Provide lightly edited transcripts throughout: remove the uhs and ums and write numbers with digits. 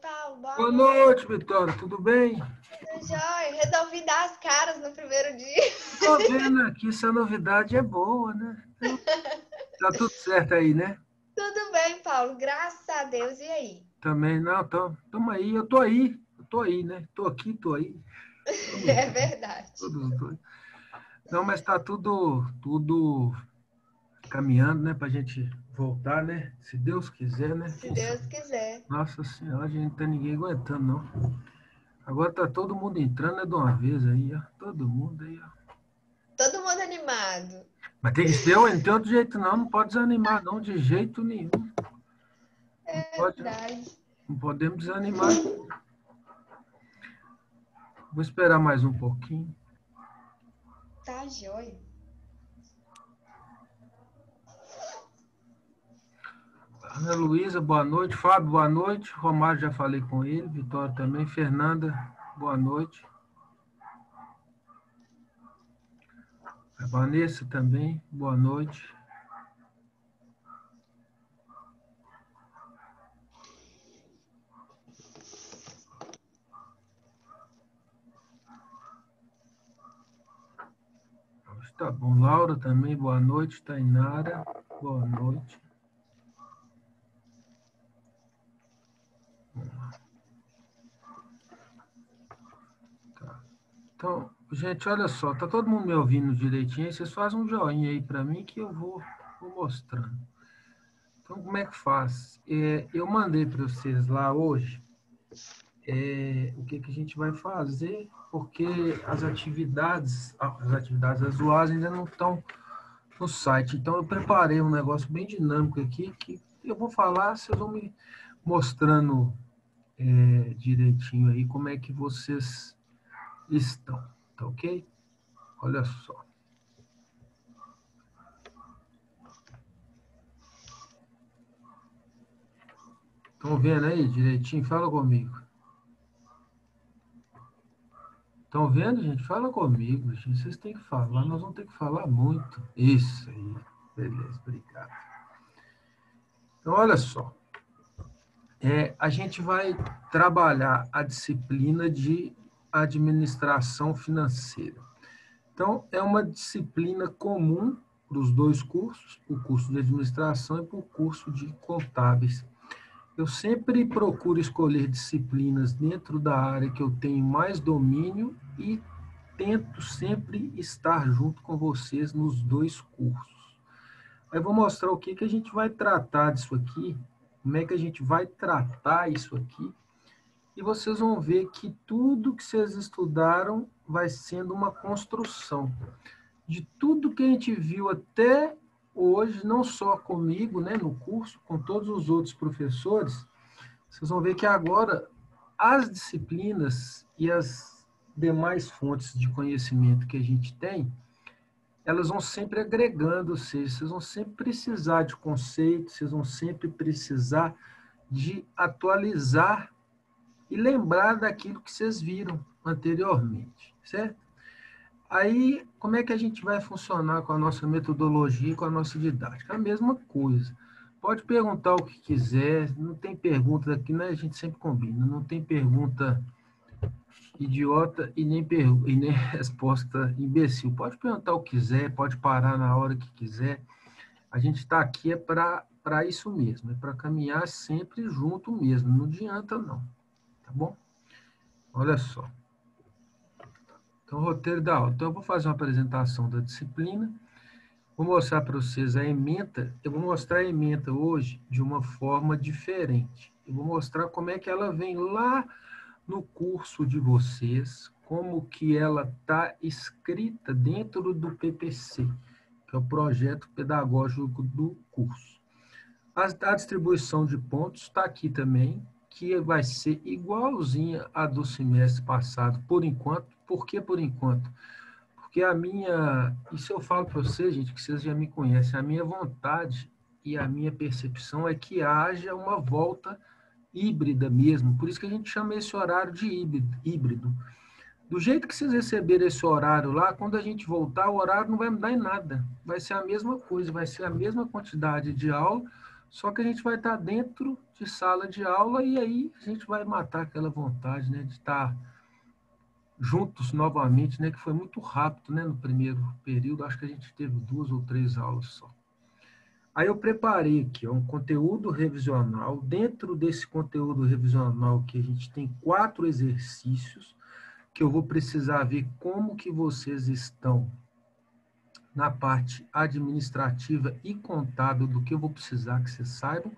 Paulo. Boa Boa noite. noite, Vitória. Tudo bem? Tudo jóia? Resolvi dar as caras no primeiro dia. Tô vendo aqui, essa novidade é boa, né? Então, tá tudo certo aí, né? Tudo bem, Paulo. Graças a Deus. E aí? Também, não, tamo aí. Eu tô aí, né? Tô aqui, tô aí. É verdade. Todos dois. Não, mas tá tudo caminhando, né? Pra gente voltar, né? Se Deus quiser, né? Se Deus quiser. Nossa Senhora, a gente não tá ninguém aguentando, não. Agora tá todo mundo entrando, né, de uma vez aí, ó. Todo mundo aí, ó. Todo mundo animado. Mas tem que ser, ué, não tem outro jeito não, não pode desanimar não, de jeito nenhum. Não É pode, verdade. não podemos desanimar. Vou esperar mais um pouquinho. Tá jóia. Ana Luísa, boa noite. Fábio, boa noite. Romário, já falei com ele. Vitória também. Fernanda, boa noite. A Vanessa também, boa noite. Tá bom. Laura também, boa noite. Tainara, boa noite. Tá. Então, gente, olha só, tá todo mundo me ouvindo direitinho? Vocês fazem um joinha aí para mim que eu vou mostrando. Então, como é que faz? Eu mandei para vocês lá hoje o que a gente vai fazer, porque as atividades atuais ainda não estão no site. Então, eu preparei um negócio bem dinâmico aqui, que eu vou falar, vocês vão me mostrando direitinho aí como é que vocês estão, tá ok? Olha só. Estão vendo aí direitinho? Fala comigo. Estão vendo, gente? Fala comigo, gente. Vocês têm que falar, nós vamos ter que falar muito. Isso aí. Beleza, obrigado. Então, olha só. A gente vai trabalhar a disciplina de administração financeira. Então, é uma disciplina comum para os dois cursos, o curso de administração e para o curso de contábeis. Eu sempre procuro escolher disciplinas dentro da área que eu tenho mais domínio e tento sempre estar junto com vocês nos dois cursos. Aí eu vou mostrar o que a gente vai tratar disso aqui, como é que a gente vai tratar isso aqui, e vocês vão ver que tudo que vocês estudaram vai sendo uma construção de tudo que a gente viu até hoje, não só comigo, né, no curso, com todos os outros professores. Vocês vão ver que agora as disciplinas e as demais fontes de conhecimento que a gente tem, elas vão sempre agregando, ou seja, vocês vão sempre precisar de conceitos, vocês vão sempre precisar de atualizar e lembrar daquilo que vocês viram anteriormente, certo? Aí, como é que a gente vai funcionar com a nossa metodologia, com a nossa didática? A mesma coisa. Pode perguntar o que quiser, não tem pergunta aqui, né? A gente sempre combina, não tem pergunta idiota e nem resposta imbecil. Pode perguntar o que quiser, pode parar na hora que quiser. A gente está aqui para isso mesmo, é para caminhar sempre junto mesmo, não adianta não, tá bom? Olha só. Então, o roteiro da aula. Então, eu vou fazer uma apresentação da disciplina, vou mostrar para vocês a ementa. Eu vou mostrar a ementa hoje de uma forma diferente. Eu vou mostrar como é que ela vem lá no curso de vocês, como que ela está escrita dentro do PPC, que é o projeto pedagógico do curso. A distribuição de pontos está aqui também, que vai ser igualzinha à do semestre passado, por enquanto. Por que por enquanto? Porque isso eu falo para vocês, gente, que vocês já me conhecem, a minha vontade e a minha percepção é que haja uma volta híbrida mesmo, por isso que a gente chama esse horário de híbrido. Do jeito que vocês receberam esse horário lá, quando a gente voltar, o horário não vai mudar em nada, vai ser a mesma coisa, vai ser a mesma quantidade de aula, Só que a gente vai estar dentro de sala de aula e aí a gente vai matar aquela vontade, né, de estar juntos novamente, né, que foi muito rápido, né, no primeiro período. Acho que a gente teve 2 ou 3 aulas só. Aí eu preparei aqui um conteúdo revisional. Dentro desse conteúdo revisional que a gente tem 4 exercícios que eu vou precisar ver como que vocês estão na parte administrativa e contábil do que eu vou precisar que vocês saibam.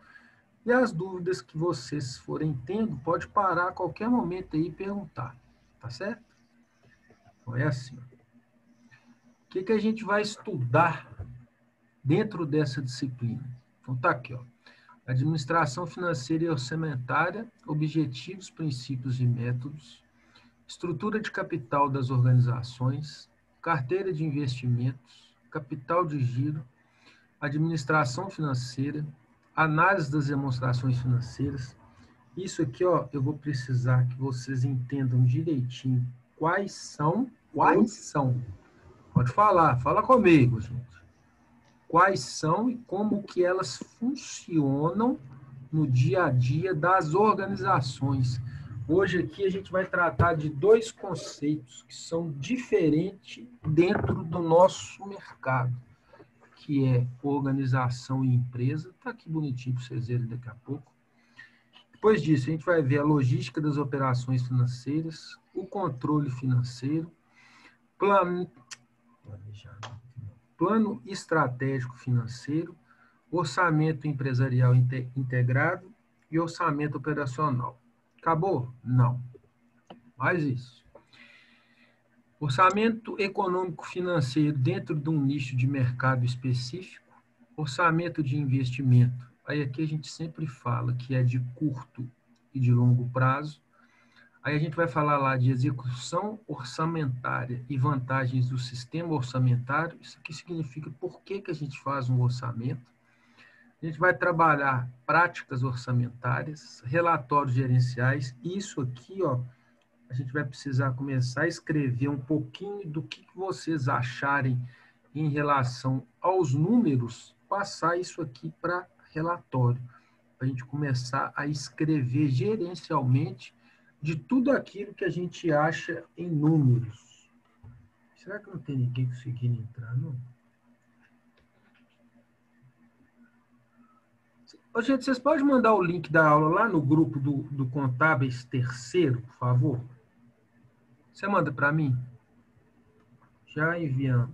E as dúvidas que vocês forem tendo, pode parar a qualquer momento aí e perguntar. Tá certo? Então é assim. O que a gente vai estudar dentro dessa disciplina? Então tá aqui, ó. Administração financeira e orçamentária, objetivos, princípios e métodos, estrutura de capital das organizações, carteira de investimentos, capital de giro, administração financeira, análise das demonstrações financeiras. Isso aqui, ó, eu vou precisar que vocês entendam direitinho quais são. Pode falar, fala comigo, gente. Quais são e como que elas funcionam no dia a dia das organizações. Hoje aqui a gente vai tratar de 2 conceitos que são diferentes dentro do nosso mercado, que é organização e empresa. Está aqui bonitinho para vocês verem daqui a pouco. Depois disso, a gente vai ver a logística das operações financeiras, o controle financeiro, plano estratégico financeiro, orçamento empresarial integrado e orçamento operacional. Acabou? Não. Mais isso. Orçamento econômico financeiro dentro de um nicho de mercado específico, orçamento de investimento. Aí aqui a gente sempre fala que é de curto e de longo prazo. Aí a gente vai falar lá de execução orçamentária e vantagens do sistema orçamentário. Isso aqui significa por que a gente faz um orçamento. A gente vai trabalhar práticas orçamentárias, relatórios gerenciais. Isso aqui, ó, a gente vai precisar começar a escrever um pouquinho do que vocês acharem em relação aos números, passar isso aqui para relatório, para a gente começar a escrever gerencialmente de tudo aquilo que a gente acha em números. Será que não tem ninguém conseguindo entrar, não? Ô, gente, vocês podem mandar o link da aula lá no grupo do Contábeis Terceiro, por favor? Você manda para mim? Já enviamos.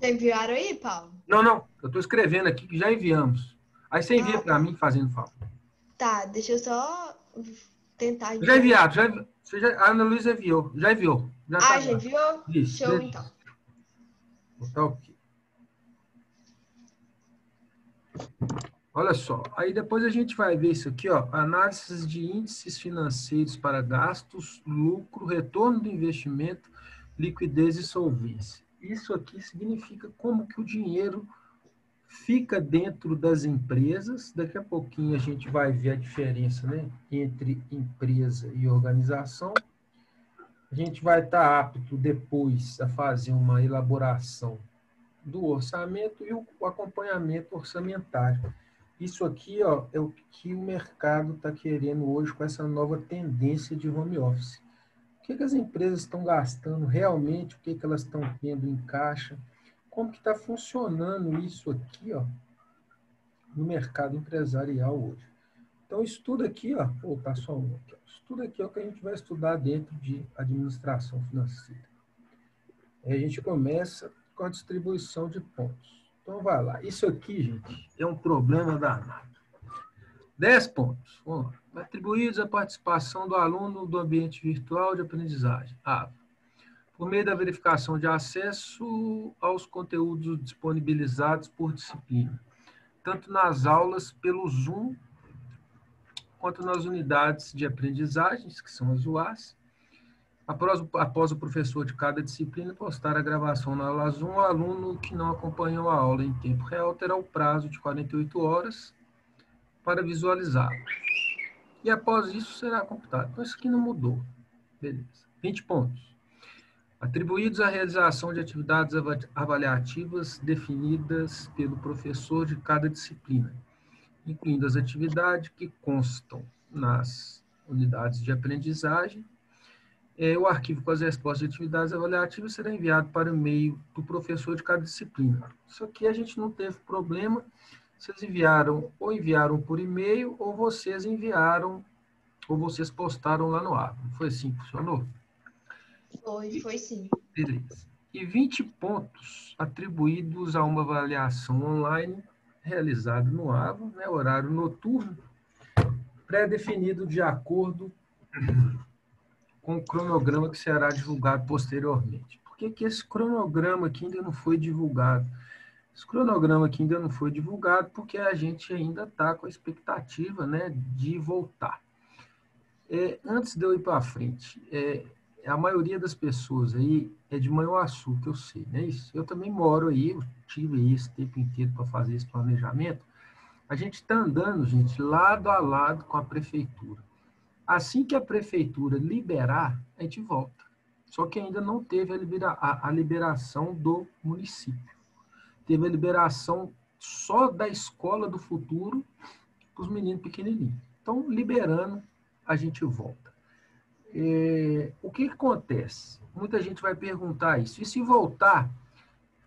Já enviaram aí, Paulo? Não. Eu estou escrevendo aqui que já enviamos. Aí você envia para mim, fazendo favor. Tá, deixa eu só tentar enviar. Já enviado. A Ana Luísa enviou. Já enviou. Já enviou? Isso. Show, então. Vou botar aqui. Olha só. Aí depois a gente vai ver isso aqui, ó. Análises de índices financeiros para gastos, lucro, retorno do investimento, liquidez e solvência. Isso aqui significa como que o dinheiro fica dentro das empresas. Daqui a pouquinho a gente vai ver a diferença, né, entre empresa e organização. A gente vai estar apto depois a fazer uma elaboração do orçamento e o acompanhamento orçamentário. Isso aqui, ó, é o que o mercado está querendo hoje com essa nova tendência de home office. O que as empresas estão gastando realmente, o que elas estão tendo em caixa, como que está funcionando isso aqui, ó, no mercado empresarial hoje. Então, isso tudo aqui, ó, vou voltar só um aqui, ó. Isso tudo aqui é o que a gente vai estudar dentro de administração financeira. Aí a gente começa com a distribuição de pontos. Então, vai lá. Isso aqui, gente, é um problema danado. 10 pontos. Atribuídos à participação do aluno do ambiente virtual de aprendizagem. Por meio da verificação de acesso aos conteúdos disponibilizados por disciplina, tanto nas aulas pelo Zoom, quanto nas unidades de aprendizagens, que são as UAS. Após o professor de cada disciplina postar a gravação na aula Zoom, o aluno que não acompanhou a aula em tempo real terá o prazo de 48 horas para visualizá-lo. E após isso será computado. Então, isso aqui não mudou. Beleza. 20 pontos. Atribuídos à realização de atividades avaliativas definidas pelo professor de cada disciplina, incluindo as atividades que constam nas unidades de aprendizagem. O arquivo com as respostas de atividades avaliativas será enviado para o e-mail do professor de cada disciplina. Isso aqui a gente não teve problema. Vocês enviaram por e-mail, ou vocês enviaram, ou vocês postaram lá no ar. Não foi assim que funcionou? Foi sim. Beleza. E 20 pontos atribuídos a uma avaliação online realizada no AVA, né, horário noturno, pré-definido de acordo com o cronograma que será divulgado posteriormente. Por que esse cronograma aqui ainda não foi divulgado? Esse cronograma aqui ainda não foi divulgado porque a gente ainda está com a expectativa, né, de voltar. Antes de eu ir para frente, a maioria das pessoas aí é de Manhuaçu, que eu sei, não é isso? Eu também moro aí, eu tive aí esse tempo inteiro para fazer esse planejamento. A gente está andando, gente, lado a lado com a prefeitura. Assim que a prefeitura liberar, a gente volta. Só que ainda não teve a liberação do município. Teve a liberação só da escola do futuro para os meninos pequenininhos. Então, liberando, a gente volta. O que acontece? Muita gente vai perguntar isso. E se voltar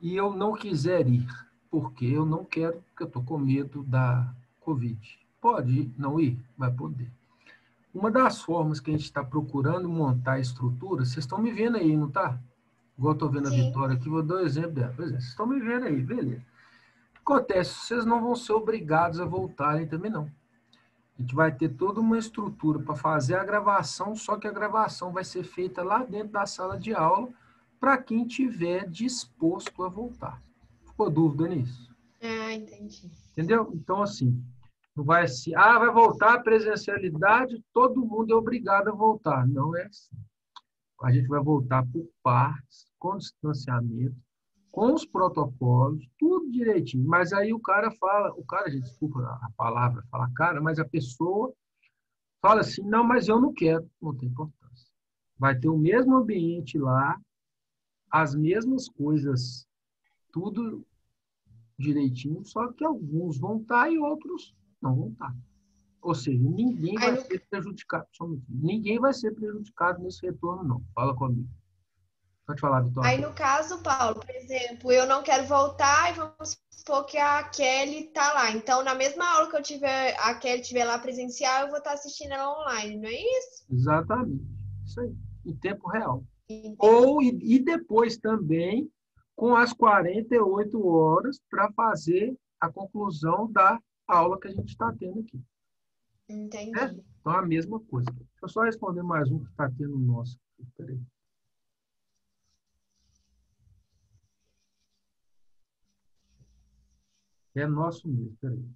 e eu não quiser ir? Porque eu não quero, porque eu estou com medo da Covid. Pode não ir? Vai poder. Uma das formas que a gente está procurando montar a estrutura, vocês estão me vendo aí, não está? Igual eu estou vendo a Vitória aqui, vou dar um exemplo dela. Pois é, vocês estão me vendo aí, beleza. Acontece, vocês não vão ser obrigados a voltarem também, não. A gente vai ter toda uma estrutura para fazer a gravação, só que a gravação vai ser feita lá dentro da sala de aula para quem tiver disposto a voltar. Ficou dúvida nisso? Entendi. Entendeu? Então, assim, não vai assim, vai voltar a presencialidade, todo mundo é obrigado a voltar. Não é assim. A gente vai voltar por partes, com distanciamento, com os protocolos, tudo direitinho. Mas aí gente, desculpa a palavra, fala cara, mas a pessoa fala assim, não, mas eu não quero, não tem importância. Vai ter o mesmo ambiente lá, as mesmas coisas, tudo direitinho, só que alguns vão estar e outros não vão estar. Ou seja, ninguém vai ser prejudicado. Ninguém vai ser prejudicado nesse retorno, não. Fala comigo. Pode falar, Vitória. Aí, no caso, Paulo, por exemplo, eu não quero voltar e vamos supor que a Kelly tá lá. Então, na mesma aula que a Kelly estiver lá presencial, eu vou estar assistindo ela online, não é isso? Exatamente. Isso aí. Em tempo real. Entendi. E depois também com as 48 horas para fazer a conclusão da aula que a gente está tendo aqui. Entendi. Então, a mesma coisa. Deixa eu só responder mais um que está tendo o nosso. Espera aí. É nosso mesmo, espera aí.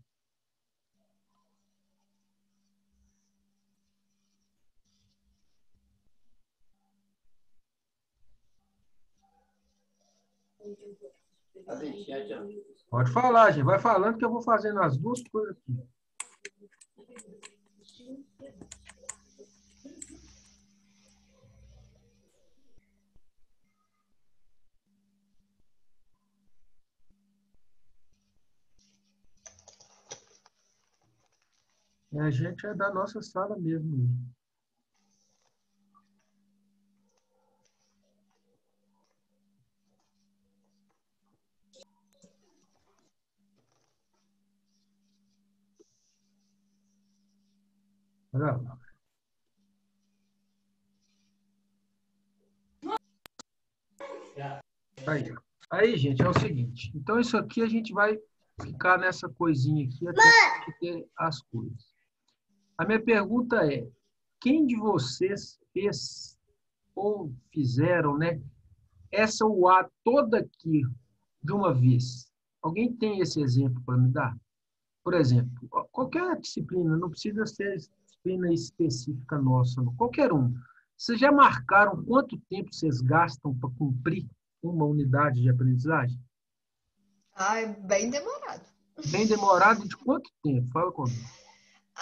Pode falar, gente. Vai falando que eu vou fazendo as duas coisas aqui. A gente é da nossa sala mesmo. Olha lá. Aí, gente, é o seguinte. Então, isso aqui a gente vai ficar nessa coisinha aqui até ter as coisas. A minha pergunta é, quem de vocês fez ou fizeram, né, essa UA toda aqui de uma vez? Alguém tem esse exemplo para me dar? Por exemplo, qualquer disciplina, não precisa ser disciplina específica nossa, não. Qualquer um. Vocês já marcaram quanto tempo vocês gastam para cumprir uma unidade de aprendizagem? É bem demorado. Bem demorado de quanto tempo? Fala comigo.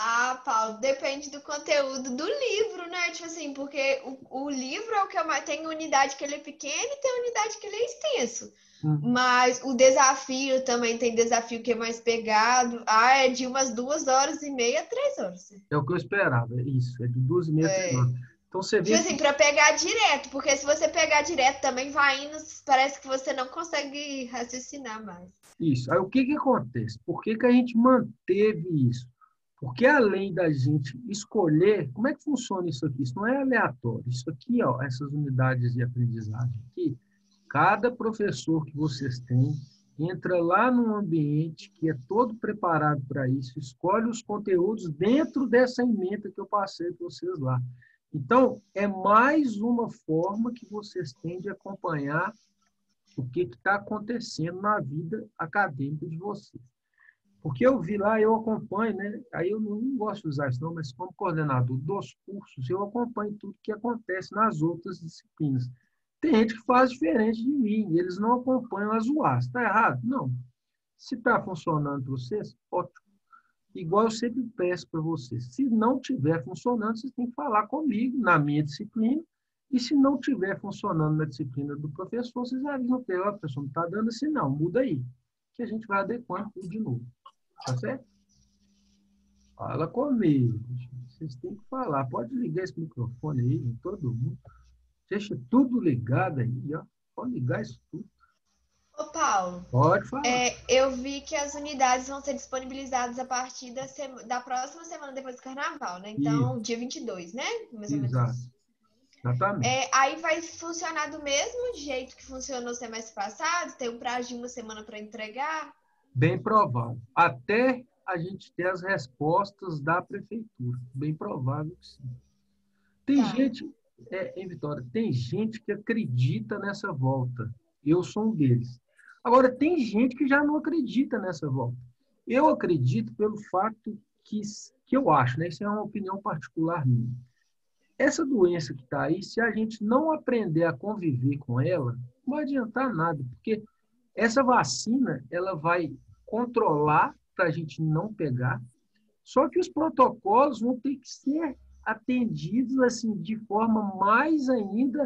Ah, Paulo, depende do conteúdo do livro, né? Tipo assim, porque o livro é o que eu mais. Tem unidade que ele é pequeno e tem unidade que ele é extenso. Hum. Mas o desafio também tem desafio que é mais pegado. Ah, é de umas 2 horas e meia, 3 horas. É o que eu esperava, é isso, é de 2h30 a 3 É. horas. Então você Tipo vê assim, que para pegar direto, porque se você pegar direto também vai indo, parece que você não consegue raciocinar mais. isso. Aí o que que acontece? Por que que a gente manteve isso? Porque além da gente escolher, como é que funciona isso aqui? Isso não é aleatório. Isso aqui, ó, essas unidades de aprendizagem aqui, cada professor que vocês têm entra lá num ambiente que é todo preparado para isso, escolhe os conteúdos dentro dessa ementa que eu passei para vocês lá. Então, é mais uma forma que vocês têm de acompanhar o que está acontecendo na vida acadêmica de vocês. Porque eu vi lá, eu acompanho, né? Aí eu não gosto de usar isso não, mas como coordenador dos cursos, eu acompanho tudo que acontece nas outras disciplinas. Tem gente que faz diferente de mim, eles não acompanham as UAS. Está errado? Não. Se está funcionando para vocês, ótimo. Igual eu sempre peço para vocês, se não estiver funcionando, vocês têm que falar comigo na minha disciplina, e se não estiver funcionando na disciplina do professor, vocês avisam que o professor não está dando assim, não, muda aí, que a gente vai adequando tudo de novo. Tá certo? Fala comigo. Vocês têm que falar. Pode ligar esse microfone aí em todo mundo. Deixa tudo ligado aí, ó. Pode ligar isso tudo. Ô, Paulo, Pode falar. eu vi que as unidades vão ser disponibilizadas a partir da próxima semana depois do carnaval, né? Isso, Então, dia 22, né? Mais ou menos exato. isso. Exatamente. Aí vai funcionar do mesmo jeito que funcionou semestre passado? Tem um prazo de uma semana para entregar? Bem provável. Até a gente ter as respostas da prefeitura. Bem provável que sim. Tem Tá. gente, em Vitória, tem gente que acredita nessa volta. Eu sou um deles. Agora, tem gente que já não acredita nessa volta. Eu acredito pelo fato que eu acho, né? Isso é uma opinião particular minha. Essa doença que está aí, se a gente não aprender a conviver com ela, não vai adiantar nada, porque essa vacina ela vai controlar para a gente não pegar, só que os protocolos vão ter que ser atendidos assim de forma mais ainda,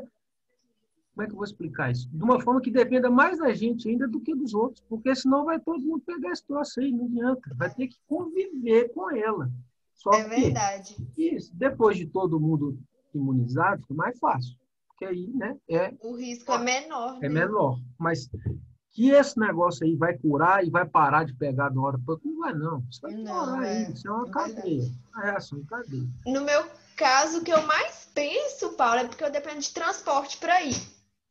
como é que eu vou explicar isso? De uma forma que dependa mais da gente ainda do que dos outros, porque senão vai todo mundo pegar esse troço aí, não adianta, vai ter que conviver com ela. Só É que verdade. isso, depois de todo mundo imunizado, fica mais fácil, porque aí, né, O risco é menor, é né? menor. Mas que esse negócio aí vai curar e vai parar de pegar de uma hora para outra, não vai não. Isso vai piorar Não, ainda, isso é uma é cadeia, verdade. uma reação em cadeia. No meu caso, o que eu mais penso, Paulo, é porque eu dependo de transporte para ir.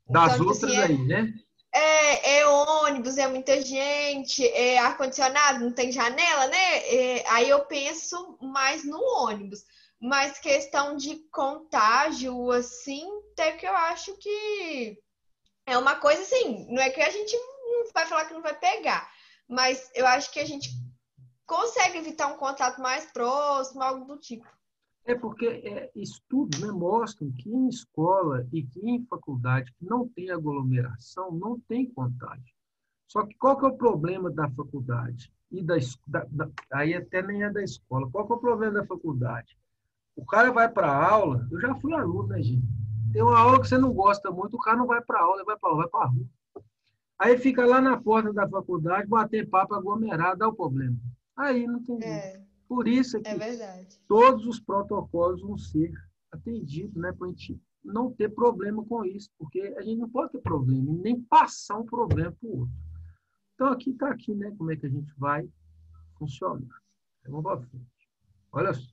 Então, Das tipo assim, outras aí, né? é ônibus, é muita gente, é ar-condicionado, não tem janela, né? Aí eu penso mais no ônibus. Mas questão de contágio, assim, até que eu acho que é uma coisa assim, não é que a gente não vai falar que não vai pegar, mas eu acho que a gente consegue evitar um contato mais próximo, algo do tipo. É porque estudos, né, mostram que em escola e que em faculdade que não tem aglomeração, não tem contágio. Só que qual que é o problema da faculdade? E aí até nem é da escola. Qual que é o problema da faculdade? O cara vai para a aula, eu já fui aluno, né, gente? Tem uma aula que você não gosta muito, o cara não vai para a aula, ele vai para a rua. Aí fica lá na porta da faculdade, bater papo, aglomerar, dá o problema. Aí não tem jeito. É, Por isso é é que verdade. todos os protocolos vão ser atendidos, né, para a gente não ter problema com isso, porque a gente não pode ter problema, nem passar um problema para o outro. Então, aqui está aqui, né, como é que a gente vai funcionar. Vamos para frente. Olha só.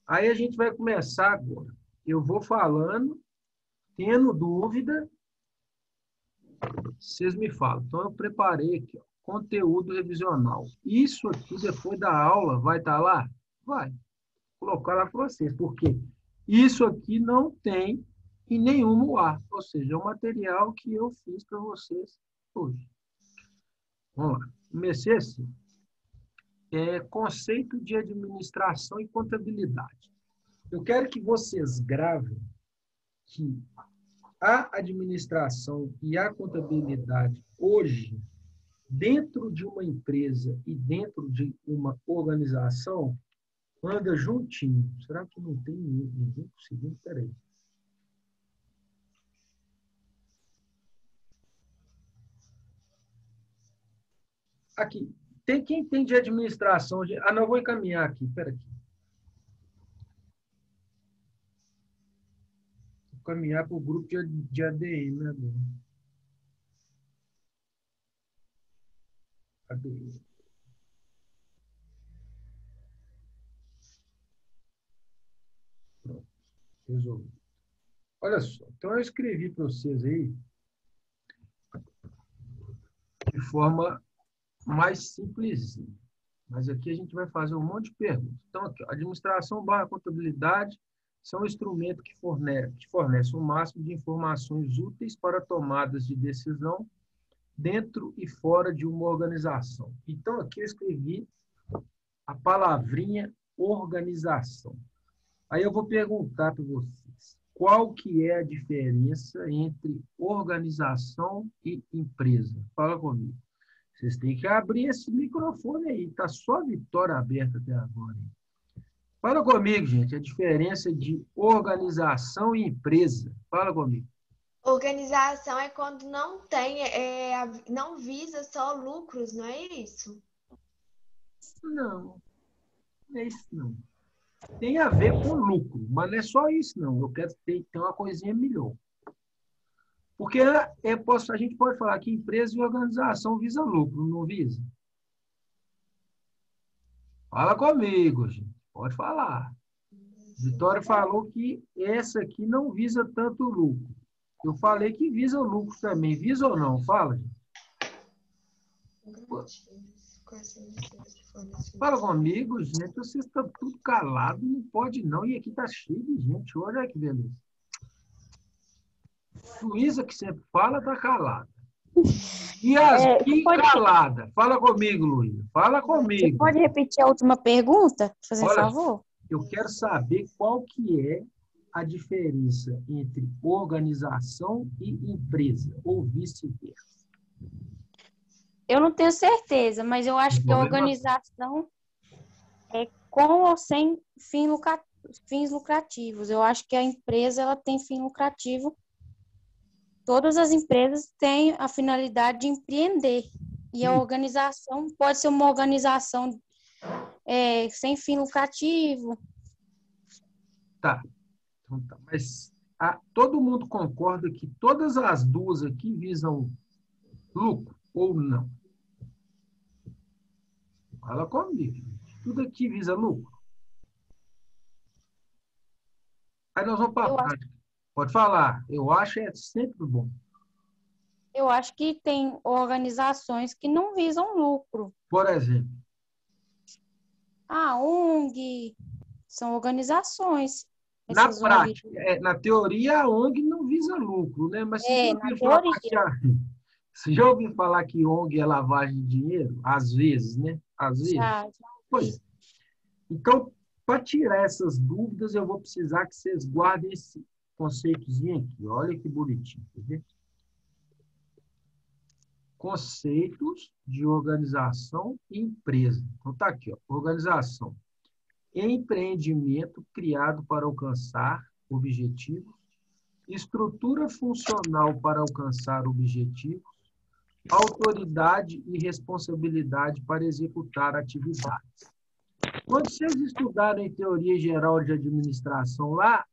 Aí a gente vai começar agora. Eu vou falando, tendo dúvida, vocês me falam. Então, eu preparei aqui, ó, conteúdo revisional. Isso aqui, depois da aula, vai estar lá? Vai. Vou colocar lá para vocês. Por quê? Isso aqui não tem em nenhum UA. Ou seja, é o material que eu fiz para vocês hoje. Vamos lá. Comecei assim. Conceito de administração e contabilidade. Eu quero que vocês gravem que a administração e a contabilidade hoje, dentro de uma empresa e dentro de uma organização, anda juntinho. Será que não tem ninguém conseguindo? Peraí. Aqui. Quem tem de administração? Não, eu vou encaminhar aqui. Espera aqui. Vou caminhar para o grupo de ADM, né, Bruno? ADM. Pronto. Resolvi. Olha só. Então, eu escrevi para vocês aí de forma mais simplesinha. Mas aqui a gente vai fazer um monte de perguntas. Então, aqui, administração / contabilidade são instrumentos que fornecem o máximo de informações úteis para tomadas de decisão dentro e fora de uma organização. Então, aqui eu escrevi a palavrinha organização. Aí eu vou perguntar para vocês, qual que é a diferença entre organização e empresa? Fala comigo. Vocês têm que abrir esse microfone aí. Está só a Vitória aberta até agora. Hein? Fala comigo, gente. A diferença de organização e empresa. Fala comigo. Organização é quando não tem, não visa só lucros, não é isso? Não, não é isso não. Tem a ver com lucro, mas não é só isso não. Eu quero ter uma coisinha melhor. Porque a gente pode falar que empresa e organização visa lucro, não visa? Fala comigo, gente. Pode falar. Vitória falou que essa aqui não visa tanto lucro. Eu falei que visa lucro também. Visa ou não? Fala, gente. Fala comigo, gente. Vocês estão tudo calado. Não pode não. E aqui está cheio de gente. Olha que beleza. Luísa, que sempre fala, está calada. Yasmin calada. Fala comigo, Luísa. Fala comigo. Você pode repetir a última pergunta, por fazer favor? Eu quero saber qual que é a diferença entre organização e empresa, ou vice-versa. Eu não tenho certeza, mas eu acho que a organização é com ou sem fins lucrativos. Eu acho que a empresa ela tem fim lucrativo. Todas as empresas têm a finalidade de empreender. E a organização pode ser uma organização sem fim lucrativo. Tá. Então, tá. Mas todo mundo concorda que todas as duas aqui visam lucro ou não? Fala comigo. Tudo aqui visa lucro. Aí nós vamos para a prática. Pode falar. Eu acho é sempre bom. Eu acho que tem organizações que não visam lucro. Por exemplo? A ONG são organizações. Na prática, na teoria, a ONG não visa lucro, né? Mas você já ouviu falar que ONG é lavagem de dinheiro? Às vezes, né? Às vezes. Já. Pois. Então, para tirar essas dúvidas, eu vou precisar que vocês guardem esse conceitozinho aqui. Olha que bonitinho, quer ver? Conceitos de organização e empresa. Então, tá aqui, ó. Organização. Empreendimento criado para alcançar objetivos. Estrutura funcional para alcançar objetivos. Autoridade e responsabilidade para executar atividades. Quando vocês estudarem teoria geral de administração lá, o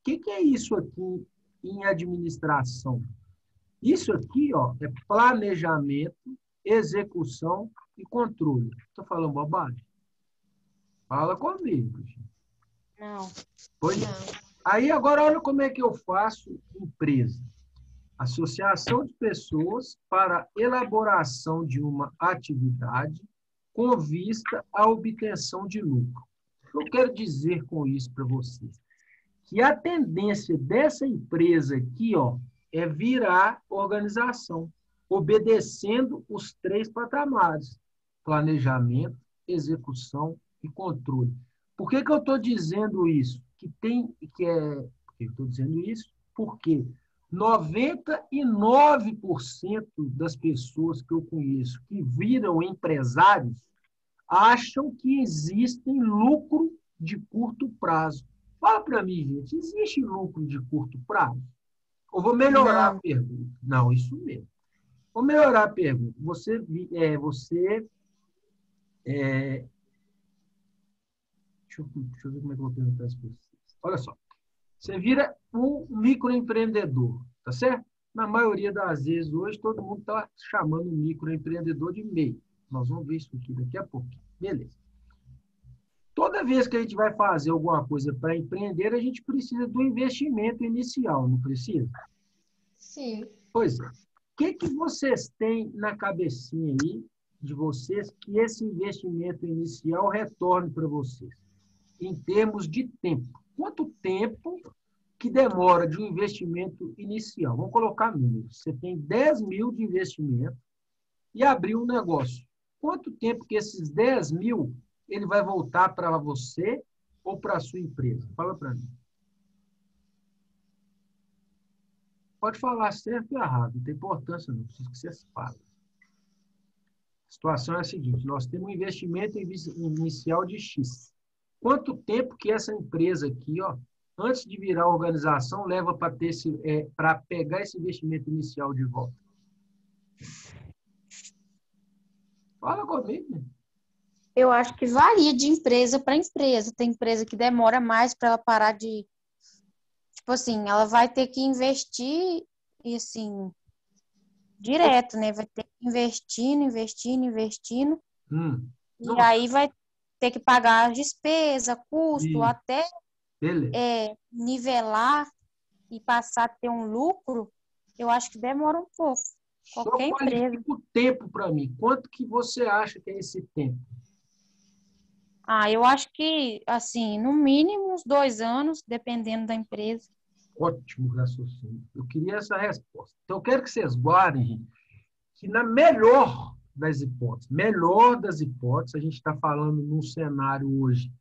que é isso aqui em administração? Isso aqui, ó, é planejamento, execução e controle. Estou falando bobagem? Fala comigo, gente. Não. Pois não. Aí agora olha como é que eu faço empresa. Associação de pessoas para elaboração de uma atividade com vista à obtenção de lucro. Eu quero dizer com isso para vocês que a tendência dessa empresa aqui, ó, é virar organização, obedecendo os 3 patamares: planejamento, execução e controle. Por que eu estou dizendo isso? Por que eu estou dizendo isso? Porque 99% das pessoas que eu conheço que viram empresários acham que existem lucro de curto prazo. Fala para mim, gente, existe lucro de curto prazo? Ou vou melhorar a pergunta? Não, isso mesmo. Vou melhorar a pergunta. Deixa eu ver como é que eu vou perguntar isso para vocês. Olha só. Você vira um microempreendedor, tá certo? Na maioria das vezes, hoje, todo mundo está chamando o microempreendedor de MEI. Nós vamos ver isso aqui daqui a pouco. Beleza. Toda vez que a gente vai fazer alguma coisa para empreender, a gente precisa do investimento inicial, não precisa? Sim. Pois é. O que vocês têm na cabecinha aí de vocês que esse investimento inicial retorne para vocês? Em termos de tempo. Quanto tempo que demora de um investimento inicial? Vamos colocar números. Você tem 10 mil de investimento e abriu um negócio. Quanto tempo que esses 10 mil ele vai voltar para você ou para a sua empresa? Fala para mim. Pode falar certo ou errado, não tem importância não, preciso que vocês falem. A situação é a seguinte, nós temos um investimento inicial de X. Quanto tempo que essa empresa aqui, ó, antes de virar organização, leva para pegar esse investimento inicial de volta? Fala comigo. Eu acho que varia de empresa para empresa. Tem empresa que demora mais para ela parar de... Tipo assim, ela vai ter que investir e assim, direto, né? Vai ter que investindo. E aí vai ter que pagar despesa, custo, até nivelar e passar a ter um lucro. Eu acho que demora um pouco. Qualquer empresa. O tempo para mim. Quanto que você acha que é esse tempo? Eu acho que, assim, no mínimo uns 2 anos, dependendo da empresa. Ótimo raciocínio. Eu queria essa resposta. Então, eu quero que vocês guardem que na melhor das hipóteses, a gente está falando num cenário hoje,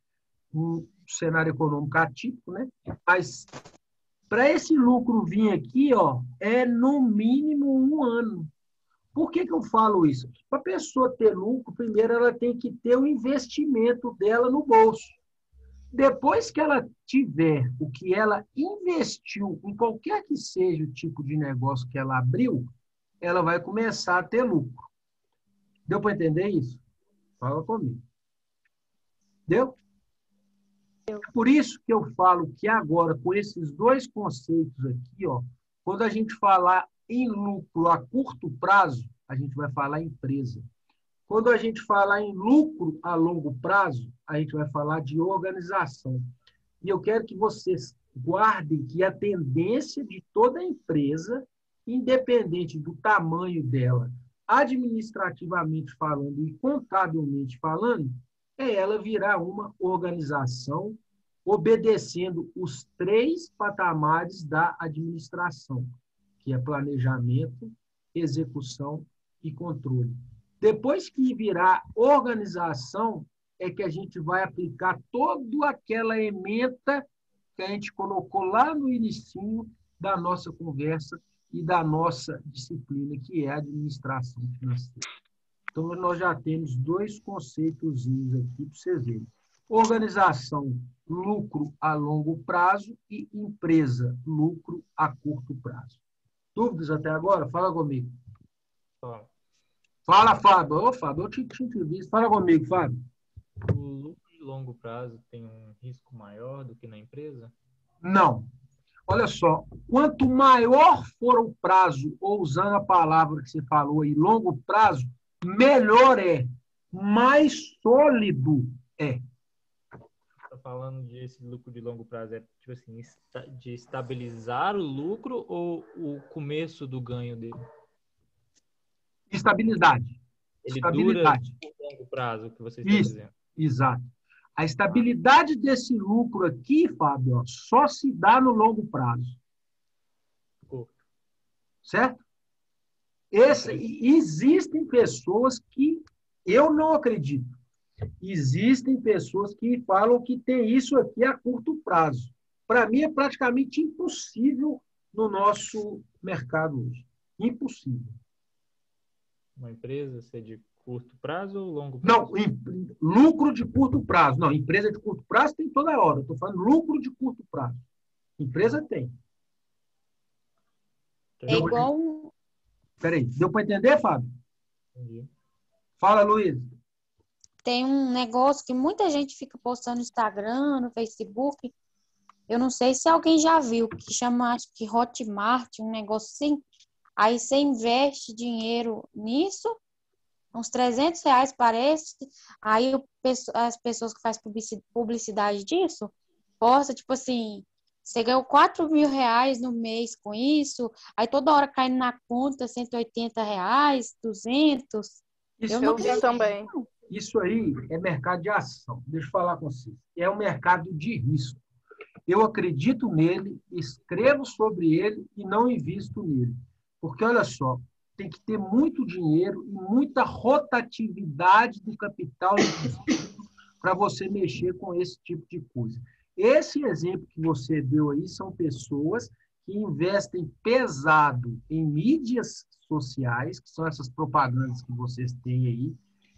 um cenário econômico atípico, né? Mas para esse lucro vir aqui, ó, é no mínimo 1 ano. Por que eu falo isso? Para a pessoa ter lucro, primeiro ela tem que ter o investimento dela no bolso. Depois que ela tiver o que ela investiu em qualquer que seja o tipo de negócio que ela abriu, ela vai começar a ter lucro. Deu para entender isso? Fala comigo. Deu? É por isso que eu falo que agora, com esses 2 conceitos aqui, ó, quando a gente falar em lucro a curto prazo, a gente vai falar em empresa. Quando a gente falar em lucro a longo prazo, a gente vai falar de organização. E eu quero que vocês guardem que a tendência de toda empresa, independente do tamanho dela, administrativamente falando e contabilmente falando, é ela virar uma organização obedecendo os 3 patamares da administração, que é planejamento, execução e controle. Depois que virar organização, é que a gente vai aplicar toda aquela ementa que a gente colocou lá no inicinho da nossa conversa e da nossa disciplina, que é a administração financeira. Então, nós já temos 2 conceitozinhos aqui para vocês verem. Organização, lucro a longo prazo, e empresa, lucro a curto prazo. Dúvidas até agora? Fala comigo. Fala, Fábio. Ô, Fábio, eu te entrevisto. Fala comigo, Fábio. O lucro de longo prazo tem um risco maior do que na empresa? Não. Olha só, quanto maior for o prazo, ou usando a palavra que você falou aí, longo prazo, melhor é, mais sólido é. Está falando de esse lucro de longo prazo, é tipo assim, de estabilizar o lucro ou o começo do ganho dele? Estabilidade. Ele Estabilidade. dura por longo prazo, que você está dizendo. Exato. A estabilidade desse lucro aqui, Fábio, ó, só se dá no longo prazo. Certo? Existem pessoas que eu não acredito. Existem pessoas que falam que tem isso aqui a curto prazo. Para mim, é praticamente impossível no nosso mercado hoje. Impossível. Uma empresa ser de curto prazo ou longo prazo? Não, lucro de curto prazo. Não, empresa de curto prazo tem toda hora. Eu estou falando lucro de curto prazo. Empresa tem. É igual. Peraí, deu para entender, Fábio? Entendi. Fala, Luiz. Tem um negócio que muita gente fica postando no Instagram, no Facebook. Eu não sei se alguém já viu, que chama, acho que Hotmart, um negócio assim. Aí você investe dinheiro nisso, uns R$ 300 parece. Aí as pessoas que fazem publicidade disso, posta, tipo assim, você ganhou R$ 4.000 no mês com isso, aí toda hora caindo na conta R$ 180, 200. Isso, Eu não Eu vi acredito, também. não. isso aí é mercado de ação. Deixa eu falar com você. É um mercado de risco. Eu acredito nele, escrevo sobre ele e não invisto nele. Porque, olha só, tem que ter muito dinheiro e muita rotatividade do capital para você mexer com esse tipo de coisa. Esse exemplo que você deu aí são pessoas que investem pesado em mídias sociais, que são essas propagandas que vocês têm aí.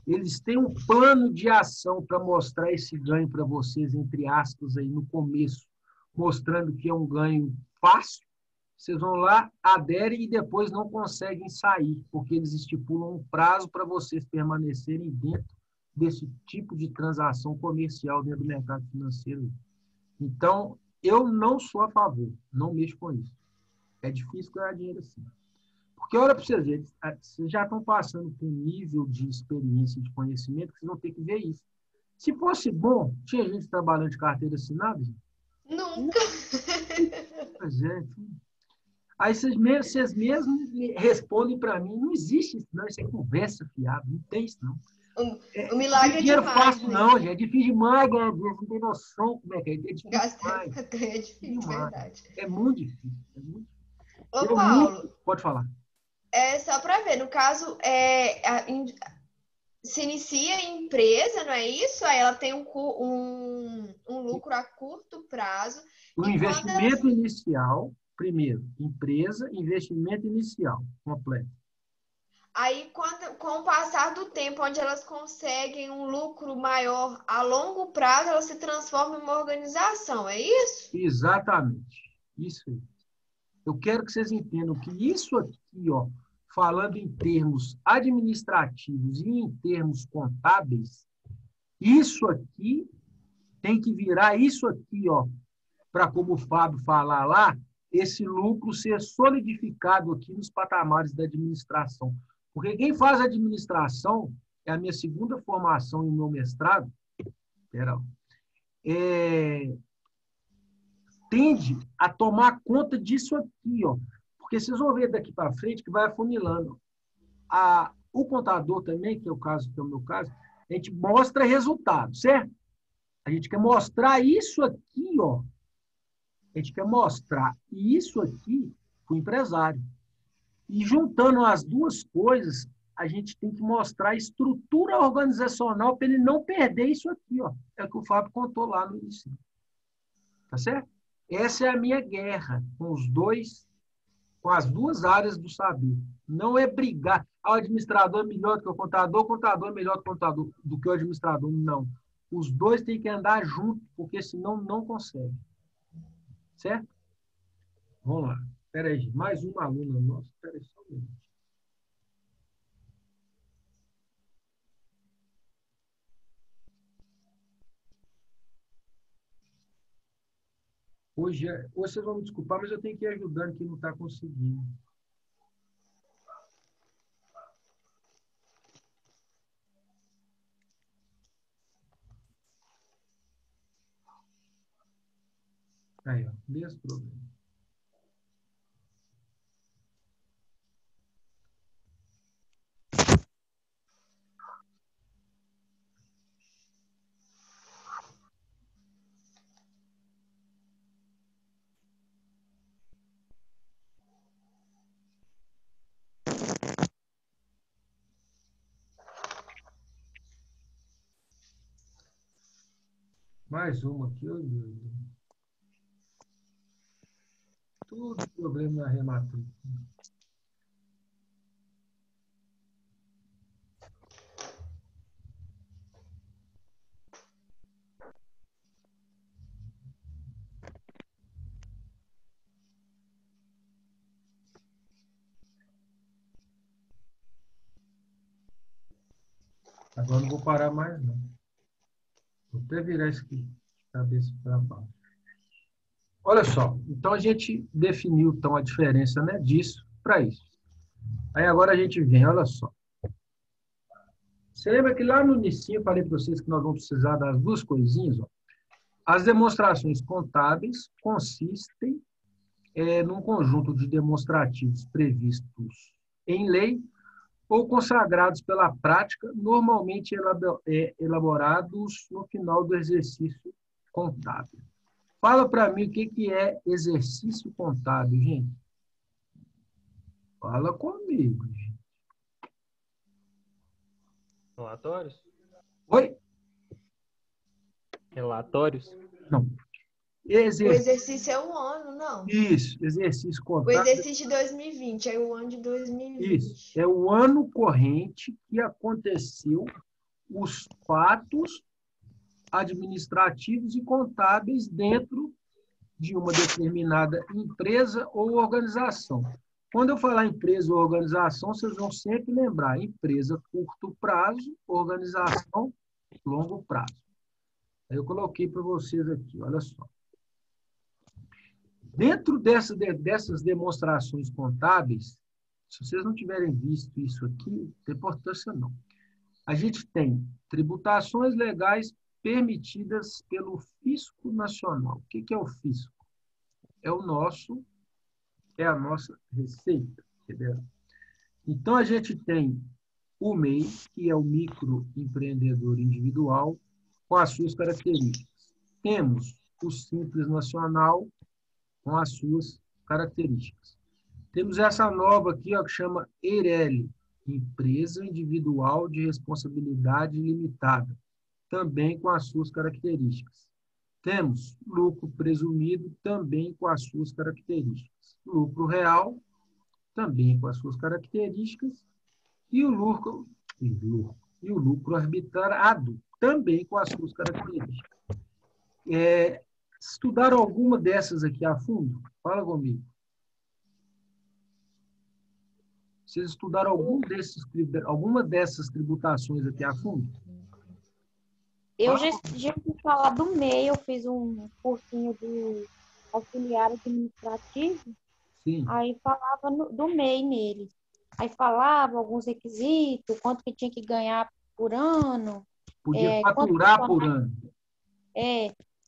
Eles têm um plano de ação para mostrar esse ganho para vocês, entre aspas, aí no começo, mostrando que é um ganho fácil. Vocês vão lá, aderem e depois não conseguem sair, porque eles estipulam um prazo para vocês permanecerem dentro desse tipo de transação comercial dentro do mercado financeiro. Então, eu não sou a favor, não mexo com isso. É difícil ganhar dinheiro assim. Porque, olha para vocês verem, vocês já estão passando por um nível de experiência e de conhecimento que vocês vão ter que ver isso. Se fosse bom, tinha gente trabalhando de carteira assinada? Nunca. Pois é. Aí vocês mesmos respondem para mim, não existe isso, não, isso é conversa fiável, não tem isso, não. O milagre é dinheiro demais, fácil, né? não, gente. É difícil demais ganhar dinheiro, não tem noção como é que é. É difícil Gastar demais. é difícil, Demais. verdade. É muito difícil. É muito... Ô, Paulo, Pode falar. só para ver, no caso, se inicia a empresa, não é isso? Aí ela tem um lucro a curto prazo. O E quando ela, investimento inicial, primeiro, empresa, investimento inicial, completo. aí, com o passar do tempo, onde elas conseguem um lucro maior a longo prazo, ela se transforma em uma organização, é isso? Exatamente. Isso aí. Eu quero que vocês entendam que isso aqui, ó, falando em termos administrativos e em termos contábeis, isso aqui tem que virar isso aqui, ó, para, como o Fábio falar lá, esse lucro ser solidificado aqui nos patamares da administração. Porque quem faz administração, é a minha segunda formação e o meu mestrado, tende a tomar conta disso aqui, ó. Porque vocês vão ver daqui para frente que vai afunilando. O contador também, que é o meu caso, a gente mostra resultado, certo? A gente quer mostrar isso aqui, ó. A gente quer mostrar isso aqui para o empresário. E juntando as duas coisas, a gente tem que mostrar a estrutura organizacional para ele não perder isso aqui, ó. É o que o Fábio contou lá no início. Tá certo? Essa é a minha guerra com as duas áreas do saber. Não é brigar. O administrador é melhor do que o contador é melhor do que o administrador. Não. Os dois têm que andar juntos, porque senão não consegue. Certo? Vamos lá. Espera aí, mais uma aluna nossa. Espera aí só um minuto. Hoje vocês vão me desculpar, mas eu tenho que ir ajudando quem não está conseguindo. Aí, ó, mesmo problema. Mais uma aqui, oh, meu Deus. Tudo problema na rematrícula. Agora não vou parar mais, não. Vou até virar isso aqui, cabeça para baixo. Olha só, então a gente definiu então, a diferença, né, disso para isso. Aí agora a gente vem, olha só. Você lembra que lá no início eu falei para vocês que nós vamos precisar das duas coisinhas? Ó. As demonstrações contábeis consistem num conjunto de demonstrativos previstos em lei ou consagrados pela prática, normalmente elaborados no final do exercício contábil. Fala para mim o que é exercício contábil, gente. Fala comigo, gente. Relatórios? Oi? Relatórios? Não. O exercício é um ano, não. Isso, exercício O contábil. exercício de 2020, é o ano de 2020. Isso, é o ano corrente que aconteceu os fatos administrativos e contábeis dentro de uma determinada empresa ou organização. Quando eu falar empresa ou organização, vocês vão sempre lembrar empresa curto prazo, organização longo prazo. Aí eu coloquei para vocês aqui, olha só. Dentro dessas demonstrações contábeis, se vocês não tiverem visto isso aqui, não tem importância não. A gente tem tributações legais permitidas pelo Fisco Nacional. O que é o Fisco? É a nossa receita. Entendeu? Então, a gente tem o MEI, que é o microempreendedor individual, com as suas características. Temos o Simples Nacional, com as suas características. Temos essa nova aqui, ó, que chama EIRELI, Empresa Individual de Responsabilidade Limitada, também com as suas características. Temos lucro presumido, também com as suas características. Lucro real, também com as suas características. E o lucro arbitrado, também com as suas características. Estudaram alguma dessas aqui a fundo? Fala comigo. Vocês estudaram alguma dessas tributações aqui a fundo? Eu já fui falar do MEI, eu fiz um cursinho de auxiliar administrativo. Sim. Aí falava do MEI nele. Aí falava alguns requisitos, quanto que tinha que ganhar por ano. Podia faturar por ano.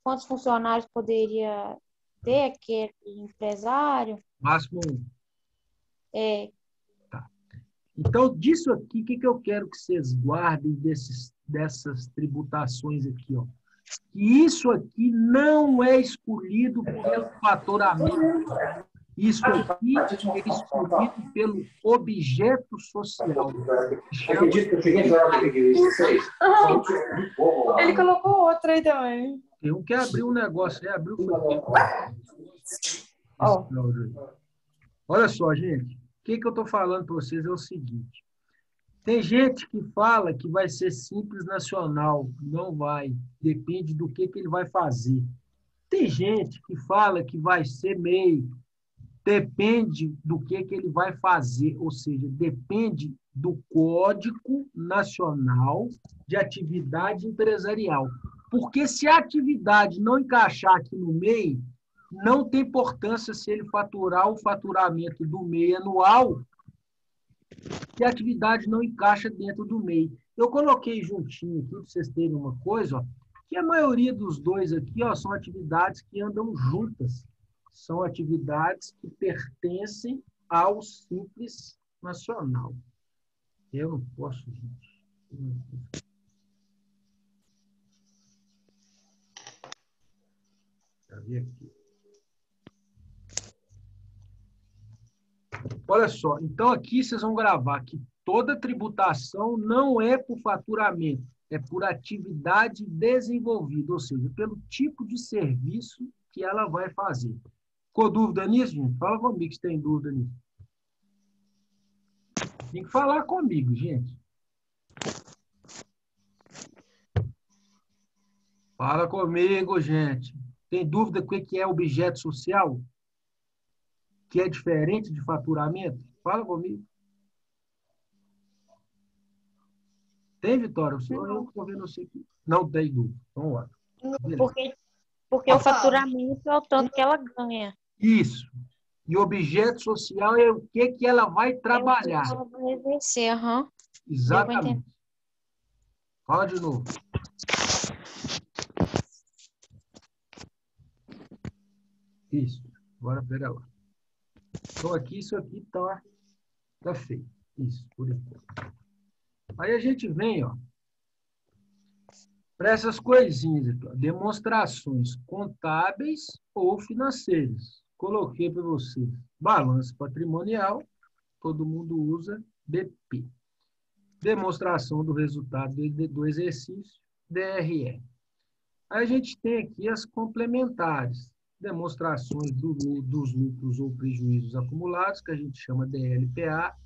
Quantos funcionários poderia ter aquele empresário. Máximo 1. Tá. Então, disso aqui, o que eu quero que vocês guardem dessas tributações aqui, ó? Que isso aqui não é escolhido pelo faturamento. Isso aqui é escolhido pelo objeto social. Acredito que eu cheguei na hora que Ele colocou outra aí também. Tem um que abriu um negócio, abriu. Olha só, gente. O que eu estou falando para vocês é o seguinte. Tem gente que fala que vai ser Simples Nacional. Não vai. Depende do que ele vai fazer. Tem gente que fala que vai ser MEI. Depende do que ele vai fazer. Ou seja, depende do Código Nacional de Atividade Empresarial. Porque se a atividade não encaixar aqui no MEI, não tem importância se ele faturar o faturamento do MEI anual, se a atividade não encaixa dentro do MEI. Eu coloquei juntinho aqui, para vocês terem uma coisa, ó, que a maioria dos dois aqui, ó, são atividades que andam juntas. São atividades que pertencem ao Simples Nacional. Eu não posso, gente. Deixa eu ver aqui. Olha só, então aqui vocês vão gravar que toda tributação não é por faturamento, é por atividade desenvolvida, ou seja, pelo tipo de serviço que ela vai fazer. Ficou dúvida nisso, gente? Fala comigo se tem dúvida nisso. Tem que falar comigo, gente. Fala comigo, gente. Tem dúvida do que é objeto social? Que é diferente de faturamento? Fala comigo. Tem, Vitória? Eu estou vendo você aqui. Não tem dúvida. Então, olha. Porque o faturamento é o tanto que ela ganha. Isso. E objeto social é o que ela vai trabalhar. Ela vai exercer, aham. Exatamente. Fala de novo. Isso. Agora, pera lá. Então, aqui, isso aqui tá feio. Isso, por enquanto. Aí a gente vem, ó, para essas coisinhas aqui, ó, demonstrações contábeis ou financeiras. Coloquei para vocês balanço patrimonial, todo mundo usa BP. Demonstração do resultado do exercício, DRE. Aí a gente tem aqui as complementares, demonstrações dos lucros ou prejuízos acumulados, que a gente chama DLPA,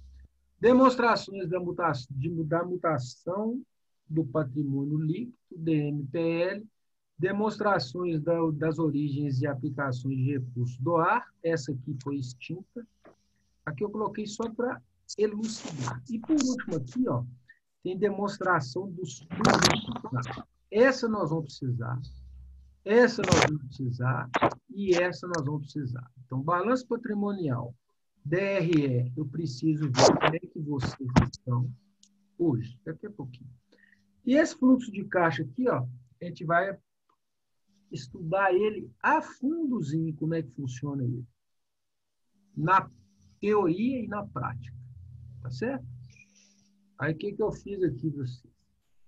demonstrações da mutação do patrimônio líquido, DMPL, demonstrações das origens e aplicações de recursos do ar, essa aqui foi extinta, aqui eu coloquei só para elucidar. E por último aqui, ó, tem demonstração dos resultados. Essa nós vamos precisar, essa nós vamos precisar e essa nós vamos precisar. Então, balanço patrimonial, DRE, eu preciso ver como é que vocês estão hoje, daqui a pouquinho. E esse fluxo de caixa aqui, ó, a gente vai estudar ele a fundozinho, como é que funciona ele. Na teoria e na prática. Tá certo? Aí, o que eu fiz aqui para vocês?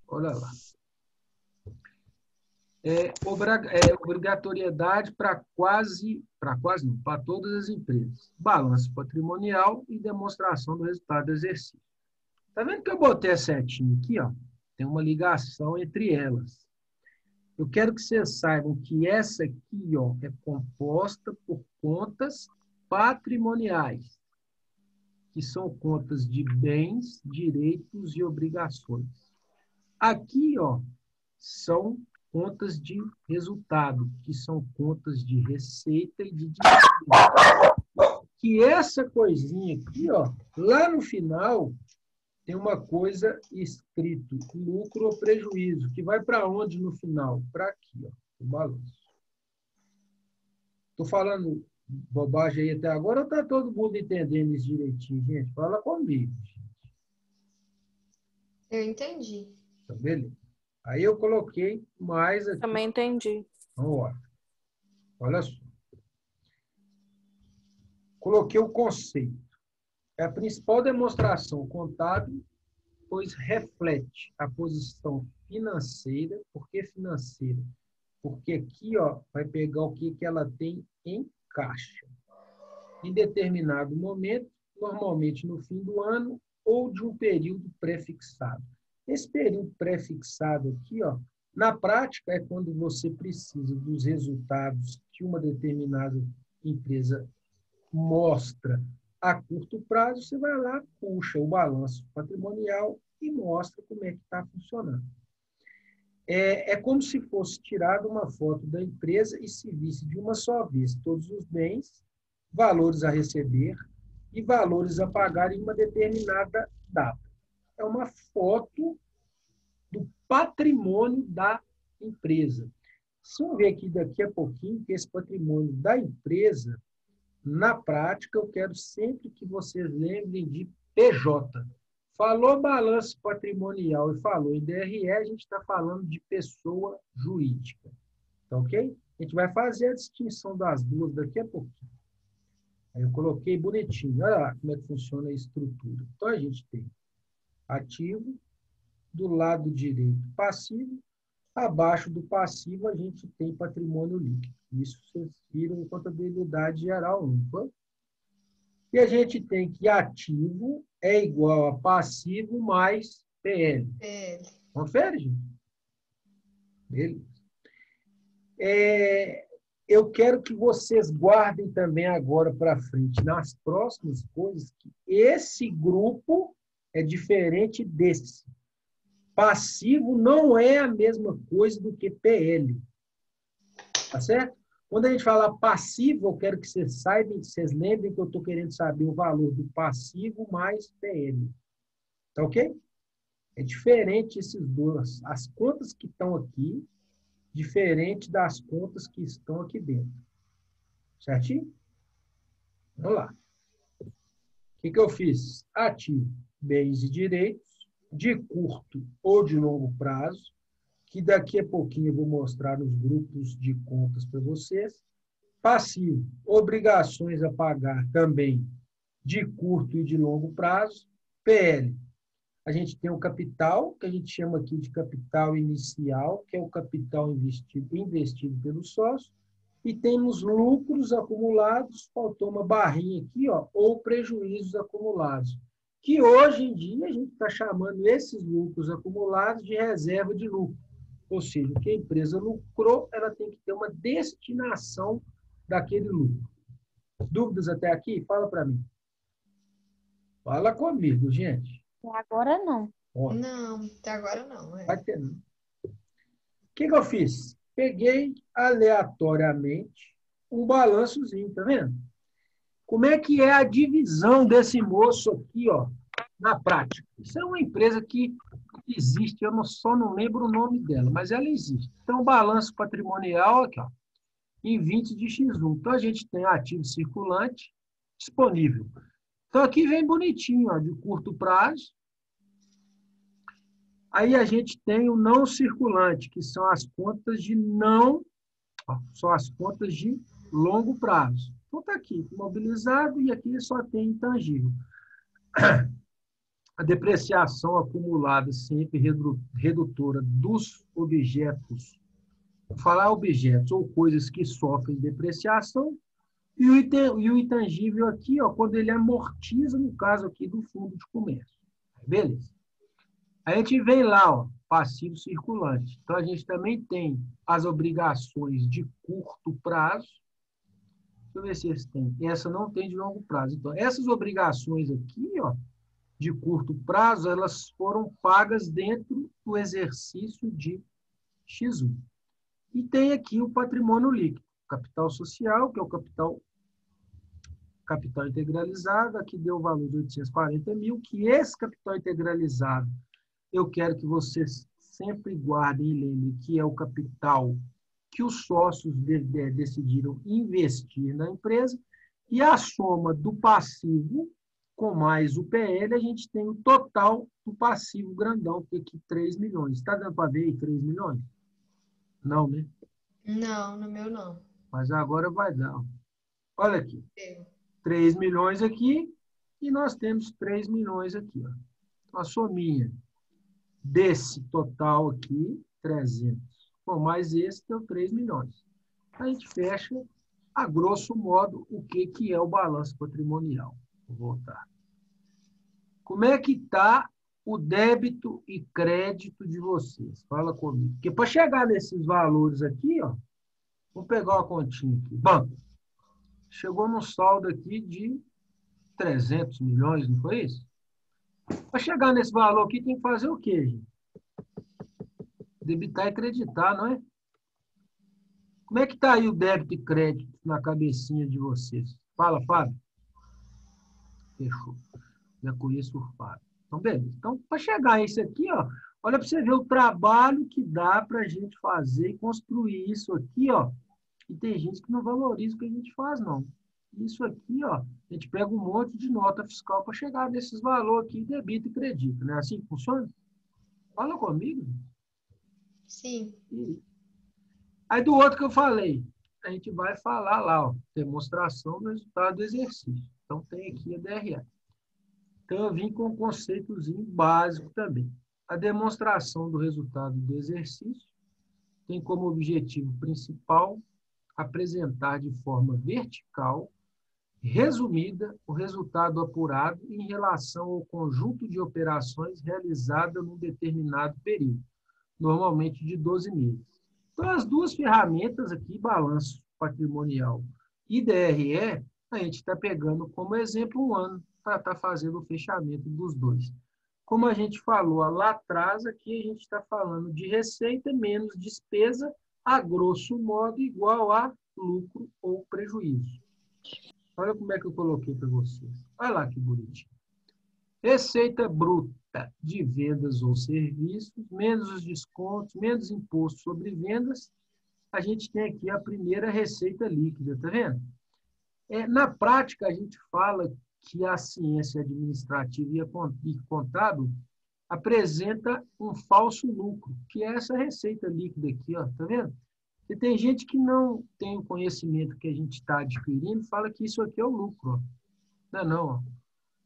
Olha lá. Obrigatoriedade para todas as empresas. Balanço patrimonial e demonstração do resultado do exercício. Tá vendo que eu botei a setinha aqui, ó? Tem uma ligação entre elas. Eu quero que vocês saibam que essa aqui, ó, é composta por contas patrimoniais, que são contas de bens, direitos e obrigações. Aqui, ó, são contas de resultado, que são contas de receita e de despesa. Que essa coisinha aqui, ó, lá no final, tem uma coisa escrito, lucro ou prejuízo, que vai para onde no final? Para aqui, ó, o balanço. Estou falando bobagem aí até agora ou está todo mundo entendendo isso direitinho, gente? Fala comigo, gente. Eu entendi. Então, beleza. Aí eu coloquei mais aqui. Também entendi. Vamos lá. Olha só. Coloquei o conceito. É a principal demonstração contábil, pois reflete a posição financeira. Por que financeira? Porque aqui, ó, vai pegar o que ela tem em caixa. Em determinado momento, normalmente no fim do ano, ou de um período pré-fixado. Esse período pré-fixado aqui, ó, na prática, é quando você precisa dos resultados que uma determinada empresa mostra a curto prazo, você vai lá, puxa o balanço patrimonial e mostra como é que está funcionando. É como se fosse tirada uma foto da empresa e se visse de uma só vez todos os bens, valores a receber e valores a pagar em uma determinada data. É uma foto do patrimônio da empresa. Se eu ver aqui daqui a pouquinho, que esse patrimônio da empresa, na prática, eu quero sempre que vocês lembrem de PJ. Falou balanço patrimonial e falou em DRE, a gente está falando de pessoa jurídica. Tá ok? A gente vai fazer a distinção das duas daqui a pouquinho. Aí eu coloquei bonitinho. Olha lá como é que funciona a estrutura. Então, a gente tem ativo, do lado direito passivo, abaixo do passivo a gente tem patrimônio líquido. Isso vocês viram em contabilidade geral 1. Foi? E a gente tem que ativo é igual a passivo mais PL. Confere, gente? Beleza. Eu quero que vocês guardem também agora para frente, nas próximas coisas, que esse grupo é diferente desse. Passivo não é a mesma coisa do que PL. Tá certo? Quando a gente fala passivo, eu quero que vocês saibam, que vocês lembrem que eu estou querendo saber o valor do passivo mais PL. Tá ok? É diferente esses dois. As contas que estão aqui, diferente das contas que estão aqui dentro. Certinho? Vamos lá. O que eu fiz? Ativo, bens e direitos, de curto ou de longo prazo, que daqui a pouquinho eu vou mostrar os grupos de contas para vocês. Passivo, obrigações a pagar também de curto e de longo prazo. PL, a gente tem o capital, que a gente chama aqui de capital inicial, que é o capital investido pelo sócio, e temos lucros acumulados, faltou uma barrinha aqui, ó, ou prejuízos acumulados, que hoje em dia a gente está chamando esses lucros acumulados de reserva de lucro. Ou seja, o que a empresa lucrou, ela tem que ter uma destinação daquele lucro. Dúvidas até aqui? Fala para mim. Fala comigo, gente. Agora não. Ó, Não, até agora não. vai ter, não. O que eu fiz? Peguei aleatoriamente um balançozinho, tá vendo? Como é que é a divisão desse moço aqui, ó, na prática? Isso é uma empresa que existe, eu só não lembro o nome dela, mas ela existe. Então, o balanço patrimonial aqui, ó, em 20 de X1. Então, a gente tem ativo circulante disponível. Então, aqui vem bonitinho, ó, de curto prazo. Aí a gente tem o não circulante, que são as contas de não, ó, são as contas de longo prazo. Então, está aqui, imobilizado, e aqui só tem intangível. A depreciação acumulada sempre redutora dos objetos, vou falar objetos ou coisas que sofrem depreciação, e o intangível aqui, ó, quando ele amortiza, no caso aqui do fundo de comércio. Beleza? Aí a gente vem lá, ó, passivo circulante. Então, a gente também tem as obrigações de curto prazo. Deixa eu ver se esse tem. Essa não tem de longo prazo. Então, essas obrigações aqui, ó, de curto prazo, elas foram pagas dentro do exercício de X1. E tem aqui o patrimônio líquido, capital social, que é o capital integralizado, aqui deu o valor de 840 mil, que esse capital integralizado, eu quero que vocês sempre guardem e lembrem que é o capital que os sócios decidiram investir na empresa, e a soma do passivo com mais o PL, a gente tem o total do passivo grandão, que é aqui 3 milhões. Está dando para ver aí 3 milhões? Não, né? Não, no meu não. Mas agora vai dar. Olha aqui. 3 milhões aqui e nós temos 3 milhões aqui. Ó. Então, a sominha desse total aqui, 300. Bom, mais esse deu 3 milhões. A gente fecha, a grosso modo, o que é o balanço patrimonial. Vou voltar. Como é que está o débito e crédito de vocês? Fala comigo. Porque para chegar nesses valores aqui, ó, vou pegar uma continha aqui. Banco. Chegou num saldo aqui de 300 milhões, não foi isso? Para chegar nesse valor aqui, tem que fazer o quê, gente? Debitar e creditar, não é? Como é que está aí o débito e crédito na cabecinha de vocês? Fala, Fábio. Fechou. Já conheço o Fábio. Então, beleza. Então, para chegar a isso aqui, ó, olha para você ver o trabalho que dá para a gente fazer e construir isso aqui, ó. E tem gente que não valoriza o que a gente faz, não. Isso aqui, ó, a gente pega um monte de nota fiscal para chegar nesses valores aqui, debita e credita, né? Assim que funciona? Fala comigo. Sim. Aí do outro que eu falei, a gente vai falar lá, ó, demonstração do resultado do exercício. Então tem aqui a DRE. Então eu vim com um conceitozinho básico também. A demonstração do resultado do exercício tem como objetivo principal apresentar de forma vertical, resumida, o resultado apurado em relação ao conjunto de operações realizadas num determinado período, normalmente de 12 meses. Então, as duas ferramentas aqui, balanço patrimonial e DRE, a gente está pegando como exemplo um ano para estar fazendo o fechamento dos dois. Como a gente falou lá atrás, aqui a gente está falando de receita menos despesa, a grosso modo, igual a lucro ou prejuízo. Olha como é que eu coloquei para vocês. Olha lá que bonitinho. Receita bruta de vendas ou serviços, menos os descontos, menos imposto sobre vendas, a gente tem aqui a primeira receita líquida, tá vendo? Na prática, a gente fala que a ciência administrativa e contábil apresenta um falso lucro, que é essa receita líquida aqui, ó, tá vendo? E tem gente que não tem o conhecimento que a gente está adquirindo e fala que isso aqui é o lucro, ó. Não é não, ó.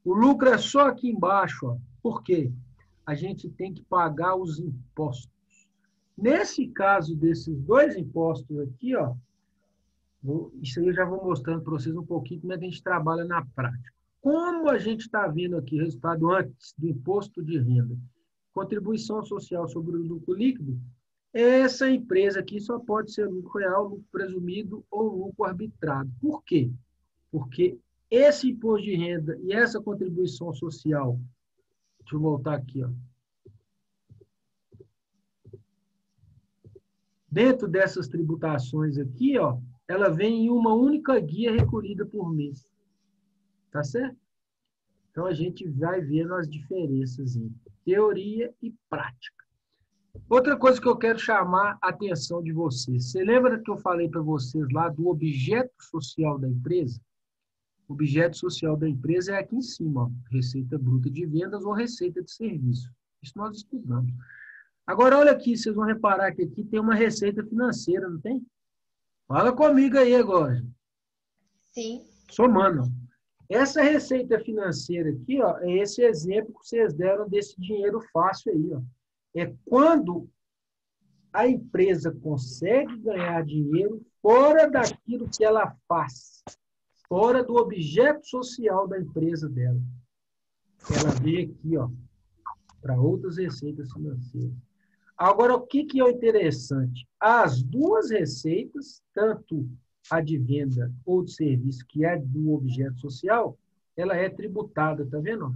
O lucro é só aqui embaixo, ó. Por quê? A gente tem que pagar os impostos. Nesse caso desses dois impostos aqui, ó, isso aí eu já vou mostrando para vocês um pouquinho como é que a gente trabalha na prática. Como a gente está vendo aqui o resultado antes do imposto de renda, contribuição social sobre o lucro líquido, essa empresa aqui só pode ser lucro real, lucro presumido ou lucro arbitrado. Por quê? Porque esse imposto de renda e essa contribuição social, deixa eu voltar aqui, ó. Dentro dessas tributações aqui, ó, ela vem em uma única guia recolhida por mês. Tá certo? Então, a gente vai vendo as diferenças em teoria e prática. Outra coisa que eu quero chamar a atenção de vocês. Você lembra que eu falei para vocês lá do objeto social da empresa? O objeto social da empresa é aqui em cima, ó, receita bruta de vendas ou receita de serviço. Isso nós estudamos. Agora, olha aqui, vocês vão reparar que aqui tem uma receita financeira, não tem? Fala comigo aí agora. Sim. Somando. Essa receita financeira aqui, ó, é esse exemplo que vocês deram desse dinheiro fácil aí, ó. É quando a empresa consegue ganhar dinheiro fora daquilo que ela faz, fora do objeto social da empresa dela. Ela vem aqui, ó, para outras receitas financeiras. Agora, o que é o interessante? As duas receitas, tanto a de venda ou de serviço, que é do objeto social, ela é tributada, tá vendo?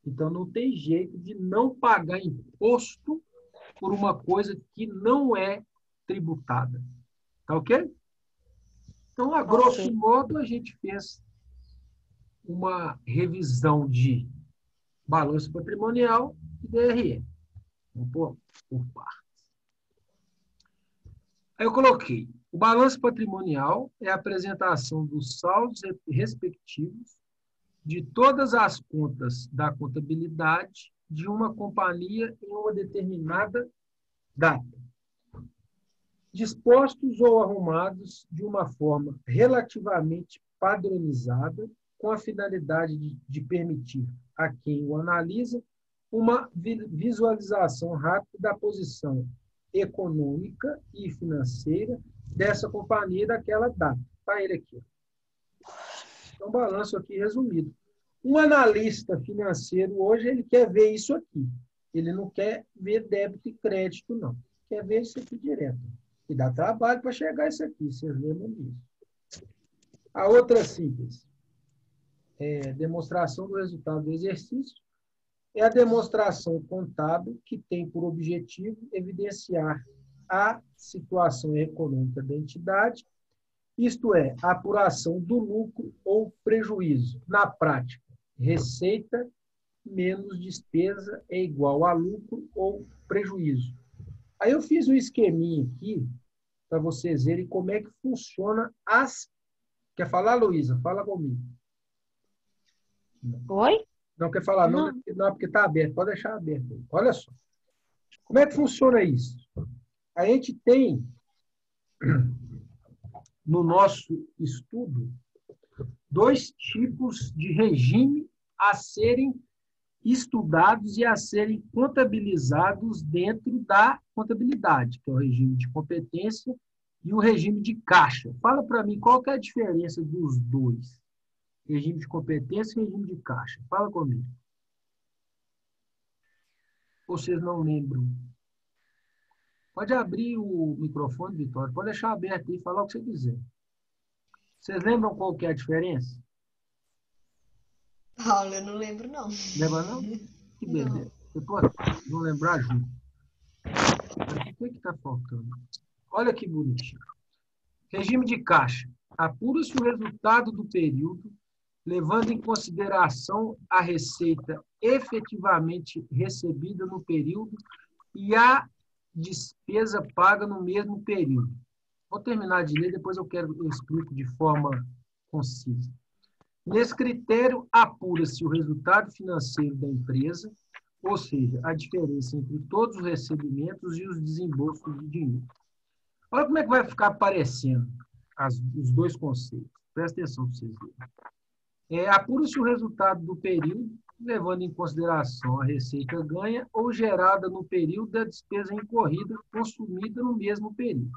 Então, não tem jeito de não pagar imposto por uma coisa que não é tributada. Tá ok? Então, a grosso modo, a gente fez uma revisão de balanço patrimonial e DRE. Vamos por partes. Aí eu coloquei, o balanço patrimonial é a apresentação dos saldos respectivos de todas as contas da contabilidade de uma companhia em uma determinada data, dispostos ou arrumados de uma forma relativamente padronizada, com a finalidade de permitir a quem o analisa uma visualização rápida da posição econômica e financeira dessa companhia daquela data. Está ele aqui. Então, balanço aqui resumido. Um analista financeiro hoje, ele quer ver isso aqui. Ele não quer ver débito e crédito, não. Quer ver isso aqui direto. E dá trabalho para chegar a isso aqui, vocês lembram disso. A outra simples é demonstração do resultado do exercício. É a demonstração contábil que tem por objetivo evidenciar a situação econômica da entidade, isto é, a apuração do lucro ou prejuízo. Na prática, receita menos despesa é igual a lucro ou prejuízo. Aí eu fiz um esqueminha aqui para vocês verem como é que funciona as... Quer falar, Luísa? Fala comigo. Oi? Não quer falar, não, porque está aberto. Pode deixar aberto. Olha só. Como é que funciona isso? A gente tem, no nosso estudo, dois tipos de regime a serem estudados e a serem contabilizados dentro da contabilidade, que é o regime de competência e o regime de caixa. Fala para mim qual que é a diferença dos dois. Regime de competência e regime de caixa. Fala comigo. Vocês não lembram? Pode abrir o microfone, Vitória. Pode deixar aberto aí e falar o que você quiser. Vocês lembram qual que é a diferença? Paulo, eu não lembro, não. Lembra, não? Que beleza. Depois, vamos lembrar junto. Mas o que está faltando? Olha que bonitinho. Regime de caixa. Apura-se o resultado do período, levando em consideração a receita efetivamente recebida no período e a despesa paga no mesmo período. Vou terminar de ler, depois eu explico de forma concisa. Nesse critério, apura-se o resultado financeiro da empresa, ou seja, a diferença entre todos os recebimentos e os desembolsos de dinheiro. Olha como é que vai ficar aparecendo os dois conceitos. Presta atenção para vocês verem. Apura-se o resultado do período, levando em consideração a receita ganha ou gerada no período da despesa incorrida consumida no mesmo período.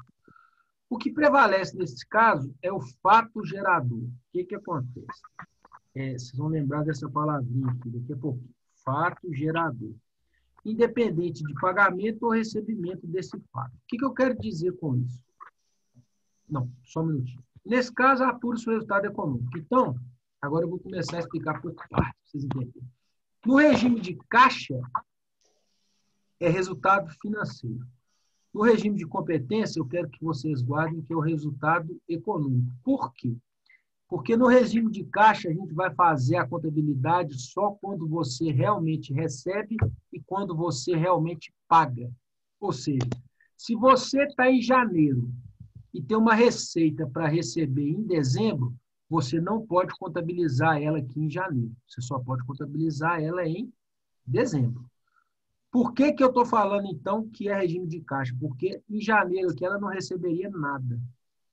O que prevalece nesse caso é o fato gerador. O que acontece? Vocês vão lembrar dessa palavrinha aqui daqui a pouco. Fato gerador. Independente de pagamento ou recebimento desse fato. O que eu quero dizer com isso? Não, só um minutinho. Nesse caso, apura-se o resultado econômico. Então, agora eu vou começar a explicar por partes, para vocês entenderem. No regime de caixa, é resultado financeiro. No regime de competência, eu quero que vocês guardem que é o resultado econômico. Por quê? Porque no regime de caixa, a gente vai fazer a contabilidade só quando você realmente recebe e quando você realmente paga. Ou seja, se você está em janeiro e tem uma receita para receber em dezembro, você não pode contabilizar ela aqui em janeiro. Você só pode contabilizar ela em dezembro. Por que eu estou falando, então, que é regime de caixa? Porque em janeiro aqui ela não receberia nada.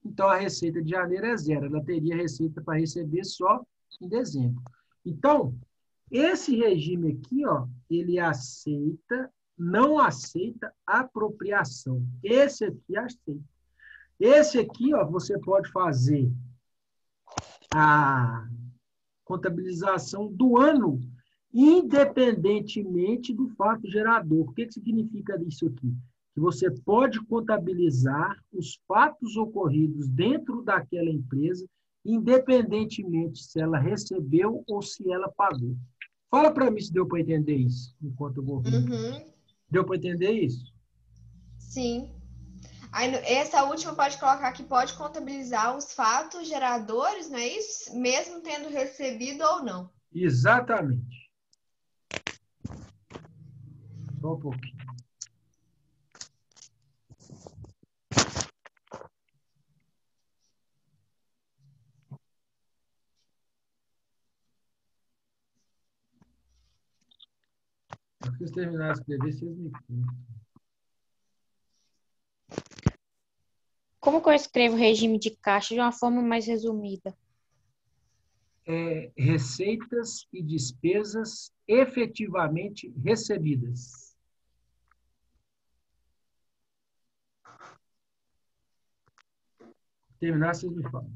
Então, a receita de janeiro é zero. Ela teria receita para receber só em dezembro. Então, esse regime aqui, ó, ele aceita, não aceita apropriação. Esse aqui aceita. Esse aqui, ó, você pode fazer a contabilização do ano independentemente do fato gerador. O que significa isso aqui? Que você pode contabilizar os fatos ocorridos dentro daquela empresa, independentemente se ela recebeu ou se ela pagou. Fala para mim se deu para entender isso, enquanto eu vou ouvir. Deu para entender isso? Sim. Aí, essa última pode colocar que pode contabilizar os fatos geradores, não é isso? Mesmo tendo recebido ou não. Exatamente. Só um pouquinho. Se vocês terminarem de escrever, vocês me contam. Como que eu escrevo regime de caixa de uma forma mais resumida? Receitas e despesas efetivamente recebidas. Terminar, vocês me falam.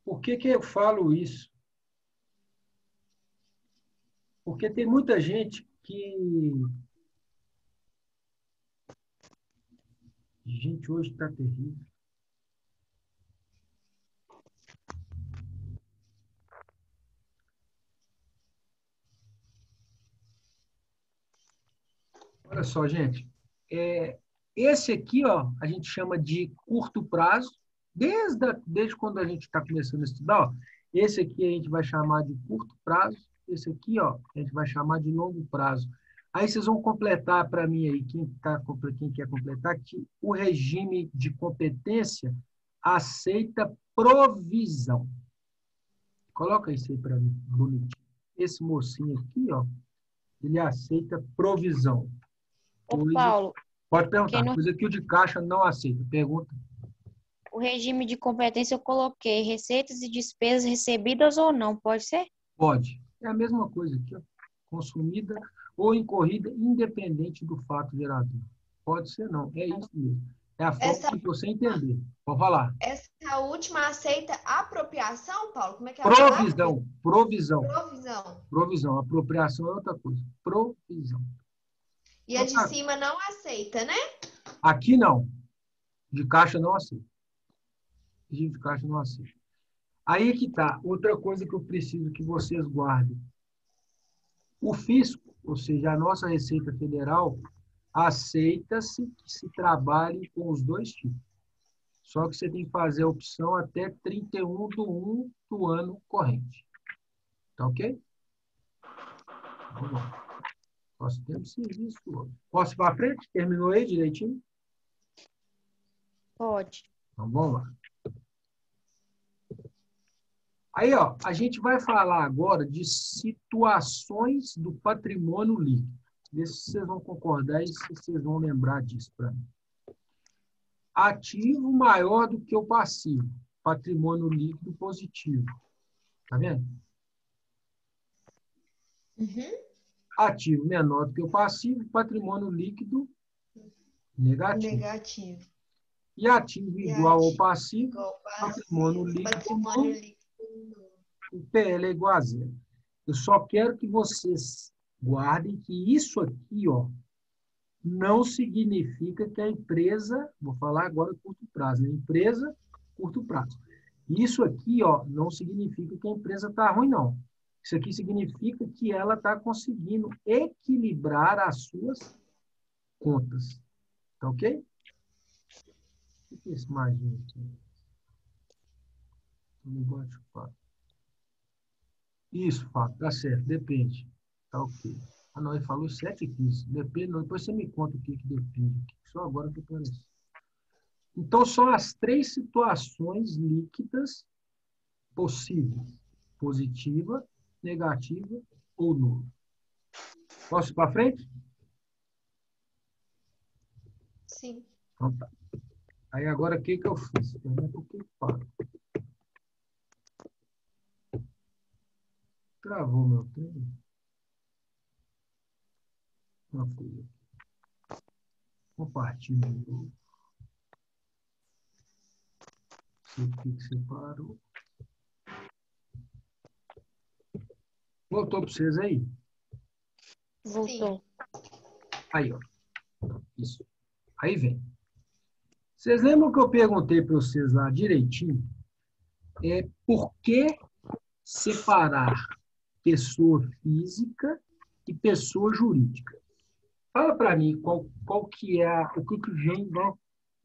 Por que eu falo isso? Porque tem muita gente que... Gente, hoje está terrível. Olha só, gente. Esse aqui, ó, a gente chama de curto prazo. Desde quando a gente está começando a estudar, ó, esse aqui a gente vai chamar de curto prazo. Esse aqui, ó, a gente vai chamar de longo prazo. Aí vocês vão completar para mim aí, quem quer completar, que o regime de competência aceita provisão. Coloca isso aí para mim, bonitinho. Esse mocinho aqui, ó, ele aceita provisão. Ô, Paulo. Pode perguntar, coisa que o de caixa não aceita. Pergunta. O regime de competência eu coloquei receitas e despesas recebidas ou não, pode ser? Pode. É a mesma coisa aqui, ó. Consumida ou incorrida, independente do fato gerador. Pode ser não, é isso mesmo. É a forma que você entender. Pode falar. Essa última aceita apropriação, Paulo? Como é que é a Provisão. Provisão. Provisão. Apropriação é outra coisa. Provisão. E a de cima não aceita, né? Aqui não. De caixa não aceita. De caixa não aceita. Aí que tá. Outra coisa que eu preciso que vocês guardem. O fisco, ou seja, a nossa Receita Federal, aceita-se que se trabalhe com os dois tipos. Só que você tem que fazer a opção até 31/1 do ano corrente. Tá ok? Vamos lá. Nós temos serviço hoje. Posso ir para frente? Terminou aí direitinho? Pode. Então, vamos lá. Aí, ó, a gente vai falar agora de situações do patrimônio líquido. Vê se vocês vão concordar e se vocês vão lembrar disso para mim. Ativo maior do que o passivo. Patrimônio líquido positivo. Tá vendo? Uhum. Ativo menor do que o passivo. Patrimônio líquido negativo. Negativo. E ativo igual ao passivo. Igual Patrimônio líquido patrimônio líquido. o PL é igual a zero. Eu só quero que vocês guardem que isso aqui, ó, não significa que a empresa, vou falar agora curto prazo, né? Empresa, curto prazo. Isso aqui, ó, não significa que a empresa está ruim, não. Isso aqui significa que ela está conseguindo equilibrar as suas contas. Tá ok? O que é esse margem aqui? Não gosto de falar. Isso, Fábio, tá certo, depende. Tá ok. Ah, não, ele falou 7,15. Depende, não, depois você me conta o que depende. Só agora que eu apareci. Então, são as 3 situações líquidas possíveis. Positiva, negativa ou nula. Posso ir para frente? Sim. Então tá. Aí agora o que eu fiz? Por que paro? Travou meu tempo. Uma coisa. Compartilho. O que separou? Voltou para vocês aí? Voltou. Aí, ó. Isso. Aí vem. Vocês lembram que eu perguntei para vocês lá direitinho? Por que separar pessoa física e pessoa jurídica? Fala para mim qual que é o que vem, né,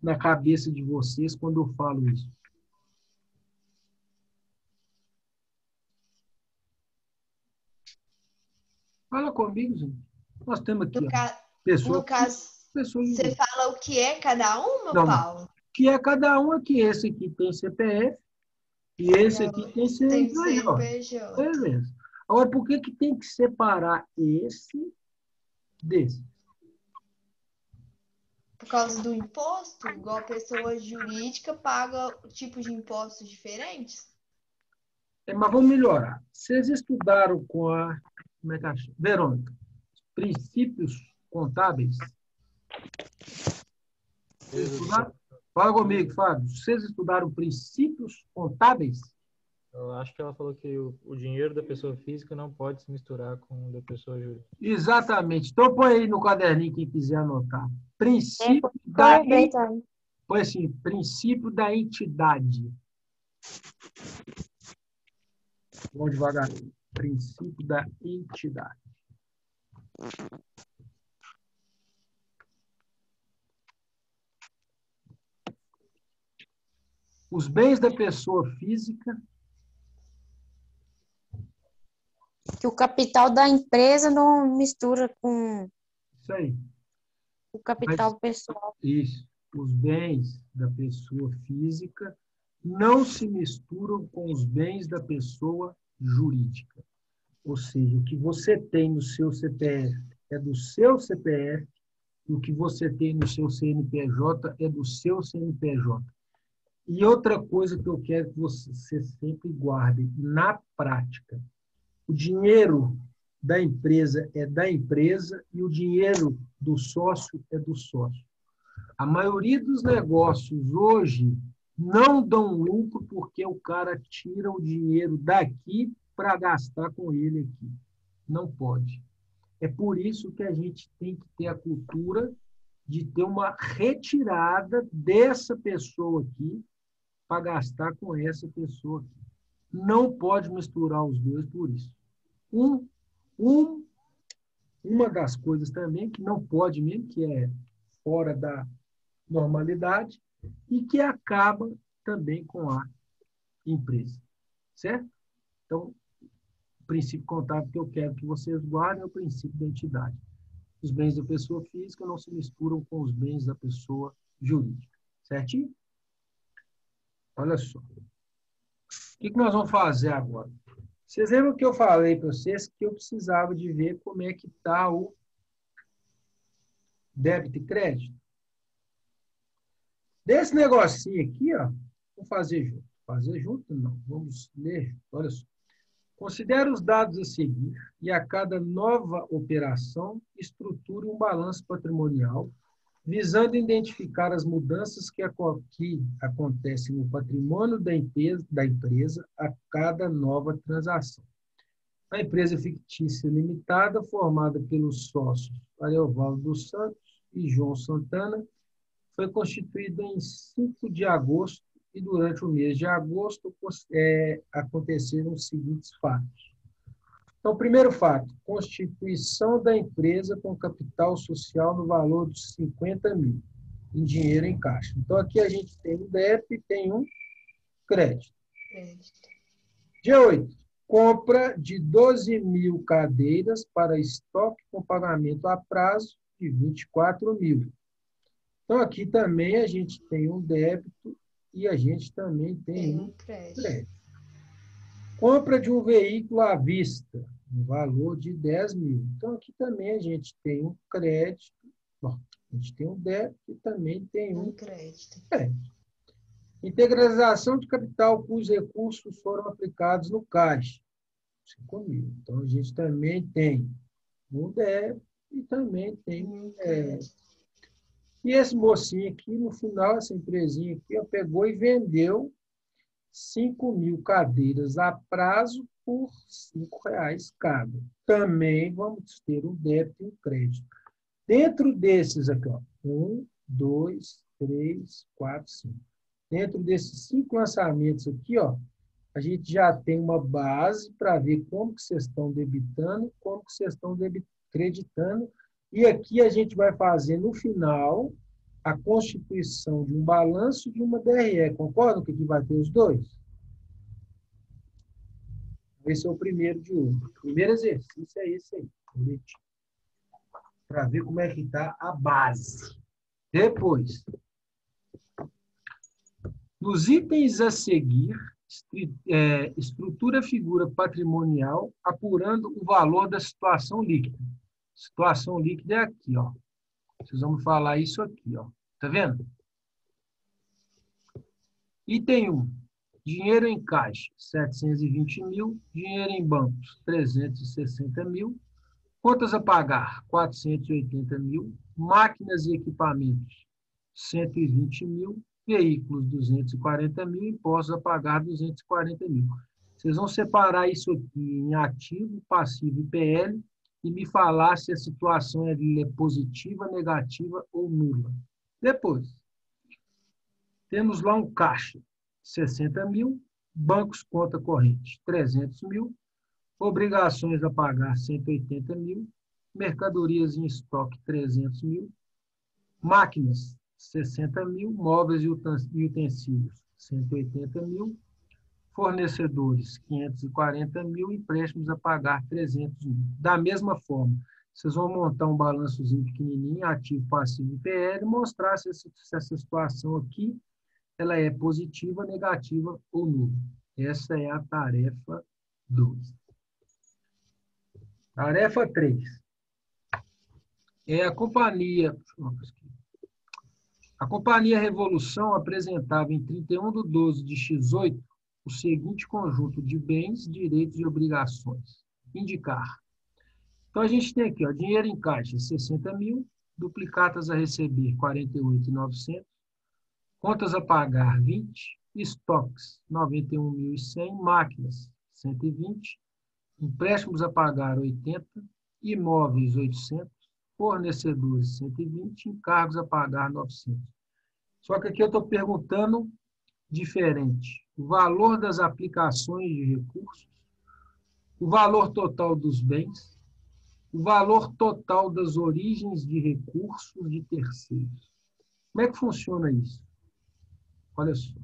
na cabeça de vocês quando eu falo isso. Fala comigo, gente. Nós temos aqui, No caso, você fala o que é cada um, meu Paulo? O que é cada um aqui. Esse aqui tem CPF e esse aqui tem CNPJ. Beleza. Agora, por que tem que separar esse desse? Por causa do imposto? Igual a pessoa jurídica paga tipos de impostos diferentes? Mas vamos melhorar. Vocês estudaram com a... Como é que acha? Verônica. Princípios contábeis? Fala comigo, Fábio. Vocês estudaram princípios contábeis? Eu acho que ela falou que o dinheiro da pessoa física não pode se misturar com o da pessoa jurídica. Exatamente. Então, põe aí no caderninho quem quiser anotar. Princípio da... Põe assim, princípio da entidade. Vamos devagar. Princípio da entidade. Os bens da pessoa física. Que o capital da empresa não mistura com Isso aí. o capital pessoal. Isso. Os bens da pessoa física não se misturam com os bens da pessoa jurídica. Ou seja, o que você tem no seu CPF é do seu CPF e o que você tem no seu CNPJ é do seu CNPJ. E outra coisa que eu quero que você sempre guarde na prática. O dinheiro da empresa é da empresa e o dinheiro do sócio é do sócio. A maioria dos negócios hoje não dão lucro porque o cara tira o dinheiro daqui para gastar com ele aqui. Não pode. É por isso que a gente tem que ter a cultura de ter uma retirada dessa pessoa aqui para gastar com essa pessoa aqui. Não pode misturar os dois por isso. Uma das coisas também que não pode mesmo, que é fora da normalidade e que acaba também com a empresa. Certo? Então, o princípio contábil que eu quero que vocês guardem é o princípio da entidade. Os bens da pessoa física não se misturam com os bens da pessoa jurídica. Certinho? Olha só. O que nós vamos fazer agora? Vocês lembram que eu falei para vocês que eu precisava de ver como é que está o débito e crédito? Desse negocinho aqui, ó, vamos fazer junto. Fazer junto? Não. Vamos ler. Olha só. Considere os dados a seguir e a cada nova operação estruture um balanço patrimonial visando identificar as mudanças que acontecem no patrimônio da empresa a cada nova transação. A empresa fictícia limitada, formada pelos sócios Ariovaldo dos Santos e João Santana, foi constituída em 5 de agosto e durante o mês de agosto aconteceram os seguintes fatos. Então, primeiro fato, constituição da empresa com capital social no valor de 50 mil, em dinheiro em caixa. Então, aqui a gente tem um débito e tem um crédito. Dia 8, compra de 12 mil cadeiras para estoque com pagamento a prazo de 24 mil. Então, aqui também a gente tem um débito e a gente também tem um crédito. Compra de um veículo à vista, no valor de 10 mil. Então, aqui também a gente tem um crédito, bom, a gente tem um débito e também tem um crédito. Integralização de capital cujos recursos foram aplicados no caixa, 5 mil. Então, a gente também tem um débito e também tem um crédito. E esse mocinho aqui, no final, essa empresinha aqui, pegou e vendeu 5 mil cadeiras a prazo por R$5 cada. Também vamos ter um débito e um crédito. Dentro desses aqui, ó, 1, 2, 3, 4, 5. Dentro desses 5 lançamentos aqui, ó, a gente já tem uma base para ver como que vocês estão debitando, como que vocês estão creditando. E aqui a gente vai fazer, no final, a constituição de um balanço de uma DRE. Concordam que aqui vai ter os dois? Esse é o primeiro de hoje. O primeiro exercício é esse aí, para ver como é que está a base. Depois, nos itens a seguir, estrutura a figura patrimonial apurando o valor da situação líquida. Situação líquida é aqui, ó. Vocês vão falar isso aqui, ó. Tá vendo? Item 1. Dinheiro em caixa, 720 mil. Dinheiro em bancos, 360 mil. Contas a pagar, 480 mil. Máquinas e equipamentos, 120 mil. Veículos, 240 mil. Impostos a pagar, 240 mil. Vocês vão separar isso aqui em ativo, passivo e PL e me falar se a situação é positiva, negativa ou nula. Depois, temos lá um caixa, 60 mil, bancos conta corrente, 300 mil, obrigações a pagar, 180 mil, mercadorias em estoque, 300 mil, máquinas, 60 mil, móveis e utensílios, 180 mil, fornecedores, 540 mil, empréstimos a pagar, 300 mil. Da mesma forma, vocês vão montar um balançozinho pequenininho, ativo, passivo e PL, e mostrar se essa situação aqui ela é positiva, negativa ou nula. Essa é a tarefa 2. Tarefa 3. A Companhia Revolução apresentava em 31/12 de X8 o seguinte conjunto de bens, direitos e obrigações. Indicar. Então, a gente tem aqui, ó, dinheiro em caixa, 60 mil, duplicatas a receber, 48.900, contas a pagar, 20, estoques, 91.100, máquinas, 120, empréstimos a pagar, 80, imóveis 800, fornecedores 120, encargos a pagar 900. Só que aqui eu estou perguntando diferente. O valor das aplicações de recursos, o valor total dos bens, o valor total das origens de recursos de terceiros. Como é que funciona isso? Olha só.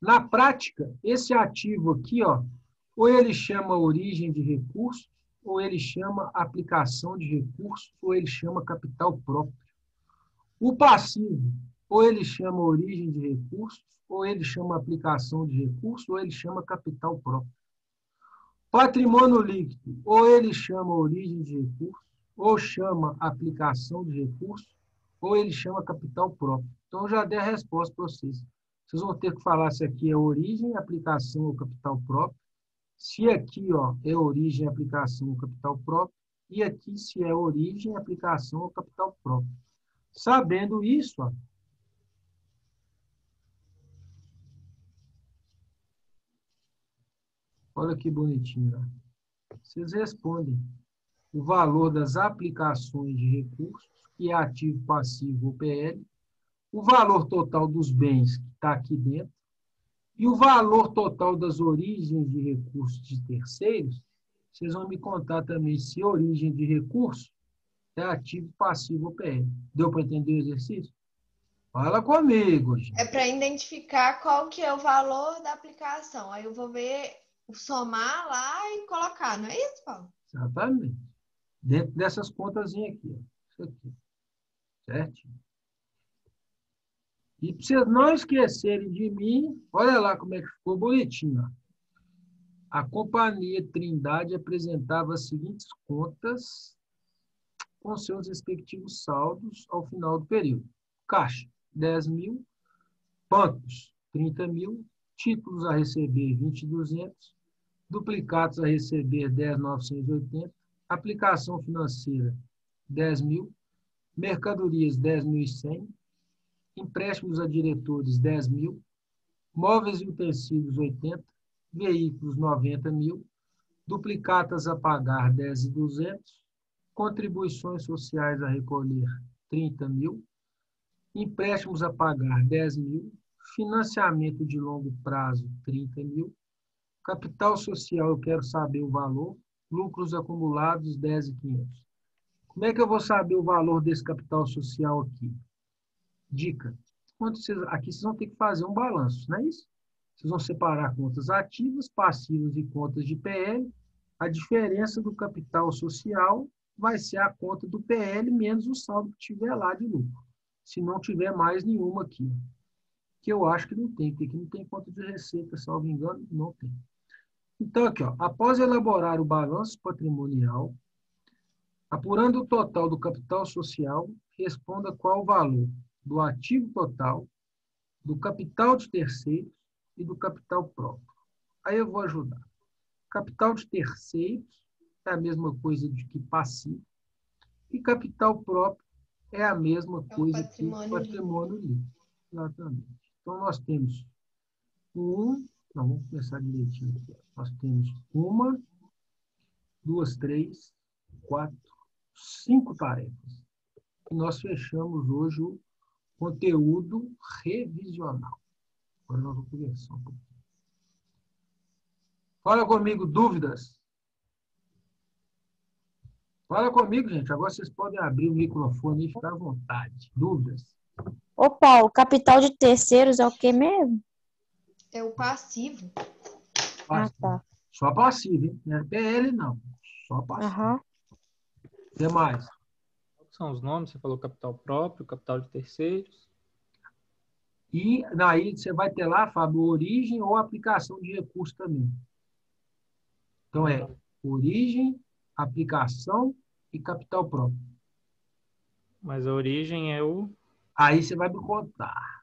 Na prática, esse ativo aqui, ó, ou ele chama origem de recursos, ou ele chama aplicação de recursos, ou ele chama capital próprio. O passivo, ou ele chama origem de recursos, ou ele chama aplicação de recursos, ou ele chama capital próprio. Patrimônio líquido, ou ele chama origem de recursos, ou chama aplicação de recursos, ou ele chama capital próprio. Então, eu já dei a resposta para vocês. Vocês vão ter que falar se aqui é origem, aplicação ou capital próprio. Se aqui ó, é origem, aplicação ou capital próprio. E aqui se é origem, aplicação ou capital próprio. Sabendo isso, ó, olha que bonitinho. Ó. Vocês respondem o valor das aplicações de recursos, que é ativo, passivo ou PL, o valor total dos bens que está aqui dentro, e o valor total das origens de recursos de terceiros, vocês vão me contar também se a origem de recurso é ativo, passivo ou PL. Deu para entender o exercício? Fala comigo, gente. É para identificar qual que é o valor da aplicação. Aí eu vou ver, somar lá e colocar, não é isso, Paulo? Exatamente. Dentro dessas contazinhas aqui. Ó. Isso aqui. Certo? E para vocês não esquecerem de mim, olha lá como é que ficou bonitinho. Ó. A Companhia Trindade apresentava as seguintes contas com seus respectivos saldos ao final do período. Caixa, 10 mil. Bancos, 30 mil. Títulos a receber, 20.200. Duplicados a receber, 10.980. Aplicação financeira, 10 mil. Mercadorias, 10.100. Empréstimos a diretores, 10 mil. Móveis e utensílios, 80. Veículos, 90 mil. Duplicatas a pagar, 10.200. Contribuições sociais a recolher, 30 mil. Empréstimos a pagar, 10 mil. Financiamento de longo prazo, 30 mil. Capital social, eu quero saber o valor. Lucros acumulados, 10.500. Como é que eu vou saber o valor desse capital social aqui? Dica. Aqui vocês vão ter que fazer um balanço, não é isso? Vocês vão separar contas ativas, passivas e contas de PL. A diferença do capital social vai ser a conta do PL menos o saldo que tiver lá de lucro. Se não tiver mais nenhuma aqui. Que eu acho que não tem, porque aqui não tem conta de receita, salvo engano, não tem. Então, aqui, ó, após elaborar o balanço patrimonial, apurando o total do capital social, responda qual o valor do ativo total, do capital de terceiros e do capital próprio. Aí eu vou ajudar. Capital de terceiros é a mesma coisa de que passivo. E capital próprio é a mesma coisa que patrimônio líquido. Exatamente. Então, nós temos vamos começar direitinho aqui. Nós temos 1, 2, 3, 4, 5 tarefas. E nós fechamos hoje o conteúdo revisional. Agora nós vamos conversar um pouquinho. Fala comigo, dúvidas? Fala comigo, gente. Agora vocês podem abrir o microfone e ficar à vontade. Dúvidas? Ô, Paulo, capital de terceiros é o que mesmo? É o passivo. Passivo. Ah, tá. Só passivo, hein? Não é PL, não. Só passivo. Aham. O que mais? Quais são os nomes? Você falou capital próprio, capital de terceiros. E daí você vai ter lá, Fábio, origem ou aplicação de recurso também. Então, é origem, aplicação e capital próprio. Mas a origem é o... Aí você vai me contar.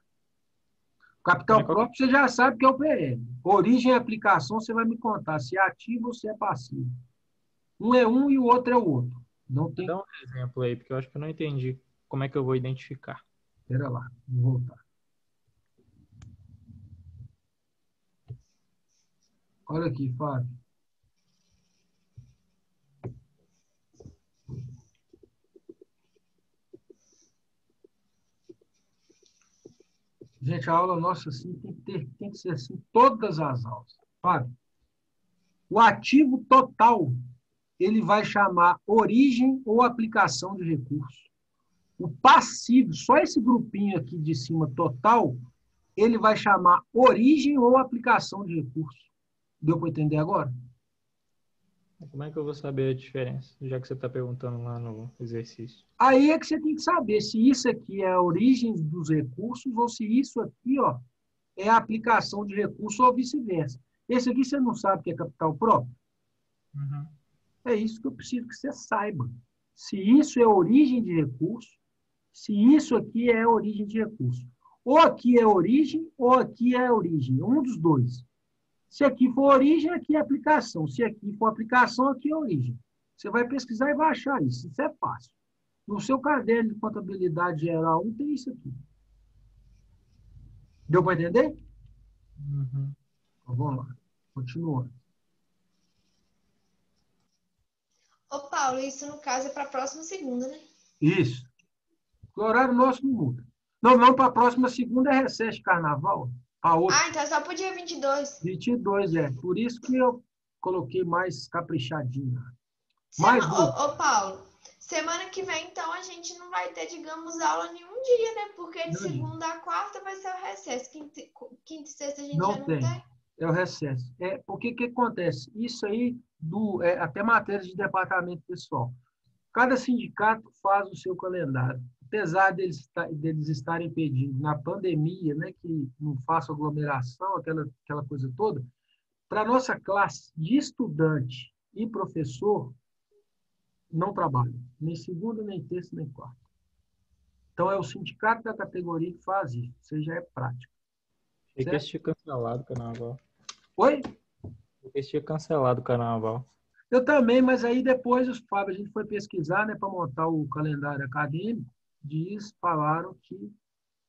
Capital próprio você já sabe que é o PL. Origem e aplicação você vai me contar se é ativo ou se é passivo. Um é um e o outro é o outro. Não tem... Dá um exemplo aí, porque eu acho que eu não entendi como é que eu vou identificar. Espera lá, vou voltar. Olha aqui, Fábio. Gente, a aula nossa assim, tem que ser assim todas as aulas. Fábio, o ativo total, ele vai chamar origem ou aplicação de recurso. O passivo, só esse grupinho aqui de cima, total, ele vai chamar origem ou aplicação de recurso. Deu para entender agora? Como é que eu vou saber a diferença, já que você está perguntando lá no exercício? Aí é que você tem que saber se isso aqui é a origem dos recursos ou se isso aqui, ó, é a aplicação de recurso ou vice-versa. Esse aqui você não sabe que é capital próprio? Uhum. É isso que eu preciso que você saiba. Se isso é origem de recurso, se isso aqui é origem de recurso. Ou aqui é origem, ou aqui é origem. Um dos dois. Se aqui for origem, aqui é aplicação. Se aqui for aplicação, aqui é origem. Você vai pesquisar e vai achar isso. Isso é fácil. No seu caderno de contabilidade geral 1 tem isso aqui. Deu para entender? Uhum. Então, vamos lá. Continuando. Ô, Paulo, isso no caso é para a próxima segunda, né? Isso. O horário nosso não muda. Não, para a próxima segunda é recesso de carnaval. Para outra. Ah, então é só pro dia 22. 22, é. Por isso que eu coloquei mais caprichadinho. Mais Ô, Paulo, semana que vem, então, a gente não vai ter, digamos, aula nenhum dia, né? Porque de segunda a quarta vai ser o recesso. Quinta e sexta a gente já não tem. É o recesso. Porque o que acontece? Isso aí, até matérias de departamento pessoal. Cada sindicato faz o seu calendário. Apesar deles estarem pedindo na pandemia, né, que não faça aglomeração, aquela coisa toda, para a nossa classe de estudante e professor, não trabalha. Nem segunda, nem terça, nem quarta. Então, é o sindicato da categoria que faz isso. Isso já é prática. Achei que eles tinham cancelado o carnaval. Oi? Eles tinham cancelado o carnaval. Eu também, mas aí depois, Fábio, a gente foi pesquisar, né, para montar o calendário acadêmico, falaram que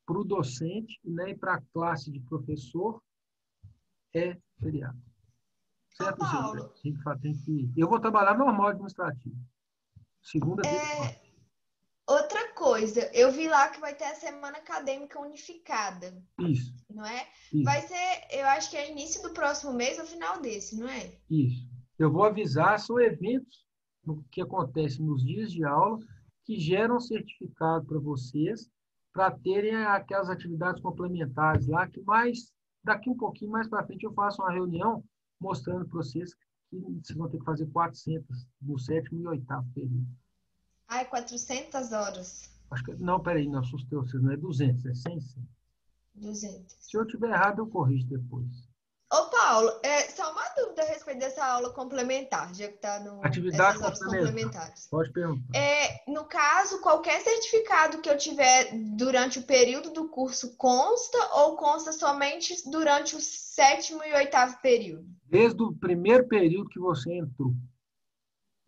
para o docente, né, e para a classe de professor é feriado. Certo, Paulo. Eu vou trabalhar normal administrativo. Segunda, terça. Outra coisa, eu vi lá que vai ter a semana acadêmica unificada. Isso. Não é? Isso. Vai ser, eu acho que é início do próximo mês ou final desse, não é? Isso. Eu vou avisar, são eventos que acontecem nos dias de aula que geram certificado para vocês, para terem aquelas atividades complementares lá, que daqui um pouquinho mais para frente eu faço uma reunião mostrando para vocês que vocês vão ter que fazer 400 no 7º e 8º período. Ah, é 400 horas. Acho que, não, peraí, não assustei vocês, não é 200, é 100, sim. 200. Se eu estiver errado, eu corrijo depois. Ô, Paulo, só uma dúvida a respeito dessa aula complementar, já que está no Atividade essas horas complementares. Pode perguntar. No caso, qualquer certificado que eu tiver durante o período do curso consta ou consta somente durante o 7º e 8º período? Desde o primeiro período que você entrou.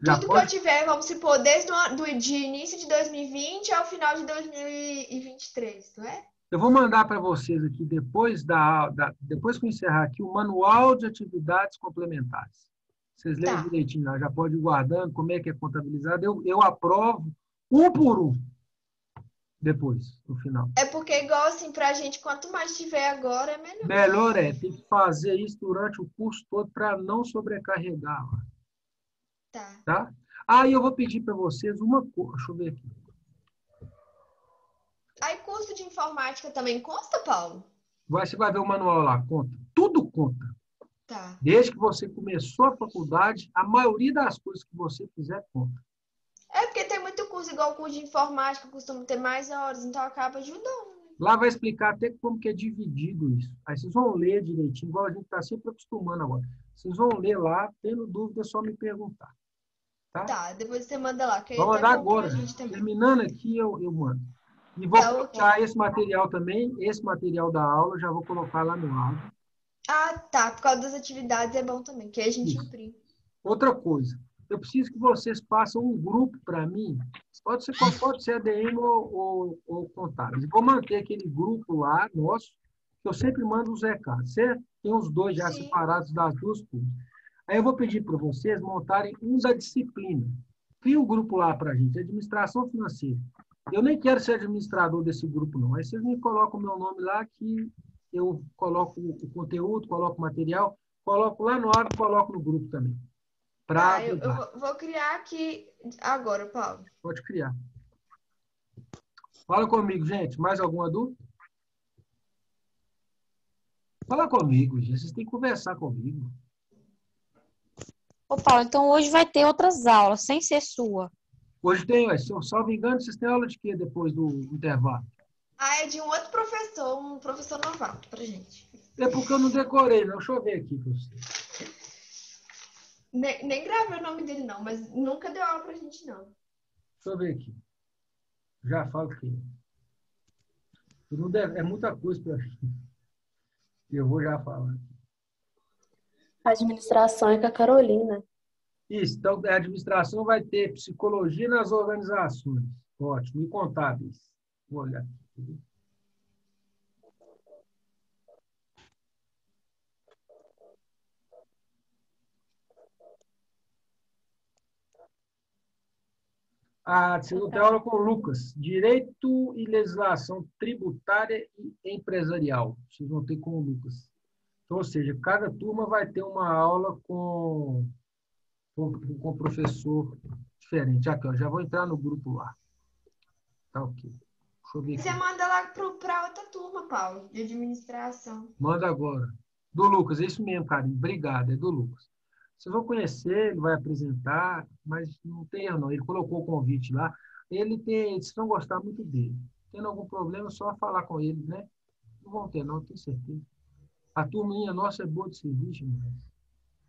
Tudo que eu tiver, vamos supor, desde de início de 2020 ao final de 2023, não é? Eu vou mandar para vocês aqui, depois que eu encerrar aqui, o manual de atividades complementares. Vocês leem direitinho lá, já pode ir guardando como é que é contabilizado. Eu aprovo um por um, depois, no final. É porque, igual assim, para a gente, quanto mais tiver agora, é melhor. Melhor tem que fazer isso durante o curso todo para não sobrecarregar. Tá? Aí eu vou pedir para vocês uma coisa. Deixa eu ver aqui. Aí curso de informática também consta, Paulo? Você vai ver o manual lá, conta. Tudo conta. Tá. Desde que você começou a faculdade, a maioria das coisas que você fizer conta. É porque tem muito curso, igual o curso de informática, costuma ter mais horas, então acaba ajudando. Lá vai explicar até como que é dividido isso. Aí vocês vão ler direitinho, igual a gente está sempre acostumando agora. Vocês vão ler lá, tendo dúvida, é só me perguntar. Tá, depois você manda lá. Vou mandar agora. Terminando aqui, eu mando. E vou colocar esse material também, esse material da aula, já vou colocar lá no áudio. Ah, tá. Por causa das atividades é bom também, que aí a gente imprime. Outra coisa. eu preciso que vocês façam um grupo para mim. Pode ser ADM ou contábeis. Vou manter aquele grupo lá, nosso, que eu sempre mando os recados, certo? Tem os dois já Sim. separados das duas turmas. Aí eu vou pedir para vocês montarem um da disciplina. Cria um grupo lá para a gente, administração financeira. Eu nem quero ser administrador desse grupo, não. Aí vocês me colocam o meu nome lá, que eu coloco o conteúdo, coloco o material, coloco lá no ar e coloco no grupo também. Tá, eu vou criar aqui agora, Paulo. Pode criar. Fala comigo, gente. Mais alguma dúvida? Fala comigo, gente. Vocês têm que conversar comigo. Ô, Paulo, então hoje vai ter outras aulas, sem ser sua. Hoje tem, se eu salvo engano, vocês têm aula de quê depois do intervalo? Ah, é de um outro professor, um professor novato pra gente. É porque eu não decorei, não. Deixa eu ver aqui para você. Nem gravei o nome dele, não, mas nunca deu aula pra gente, não. Deixa eu ver aqui. Já falo que não deve, é muita coisa para mim. Eu vou já falar. A administração é com a Carolina. Isso, então a administração vai ter psicologia nas organizações. Ótimo. E contábeis. Vou olhar aqui. Você vai ter aula com o Lucas. Direito e legislação tributária e empresarial. Vocês vão ter com o Lucas. Então, ou seja, cada turma vai ter uma aula com professor diferente. Aqui, ó, já vou entrar no grupo lá. Tá ok. Deixa eu ver aqui. Você manda lá para outra turma, Paulo, de administração. Manda agora. Do Lucas, é isso mesmo, carinho. Obrigado, é do Lucas. Vocês vão conhecer, ele vai apresentar, mas não tem erro, não. Ele colocou o convite lá. Vocês vão gostar muito dele. Tendo algum problema, é só falar com ele, né? Não vão ter, não, tenho certeza. A turminha nossa é boa de serviço, mas...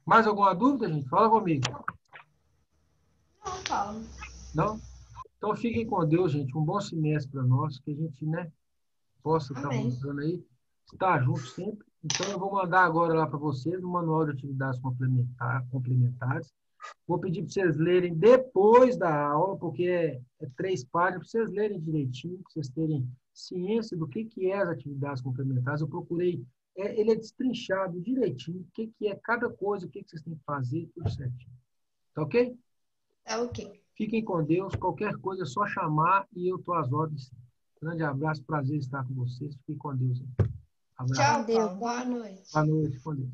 Mais alguma dúvida, gente? Fala comigo. Não, Paulo. Não? Então fiquem com Deus, gente. Um bom semestre para nós, que a gente, né, possa estar mostrando aí, estar junto sempre. Então eu vou mandar agora lá para vocês o manual de atividades complementares. Vou pedir para vocês lerem depois da aula, porque é 3 páginas, para vocês lerem direitinho, para vocês terem ciência do que é as atividades complementares. Eu procurei, ele é destrinchado direitinho, o que é cada coisa, o que vocês têm que fazer, tudo certinho. Tá ok? Tá ok. Fiquem com Deus. Qualquer coisa é só chamar e eu estou às ordens. Grande abraço, prazer estar com vocês. Fiquem com Deus. Abraço. Tchau, Paulo. Boa noite. Boa noite, com Deus.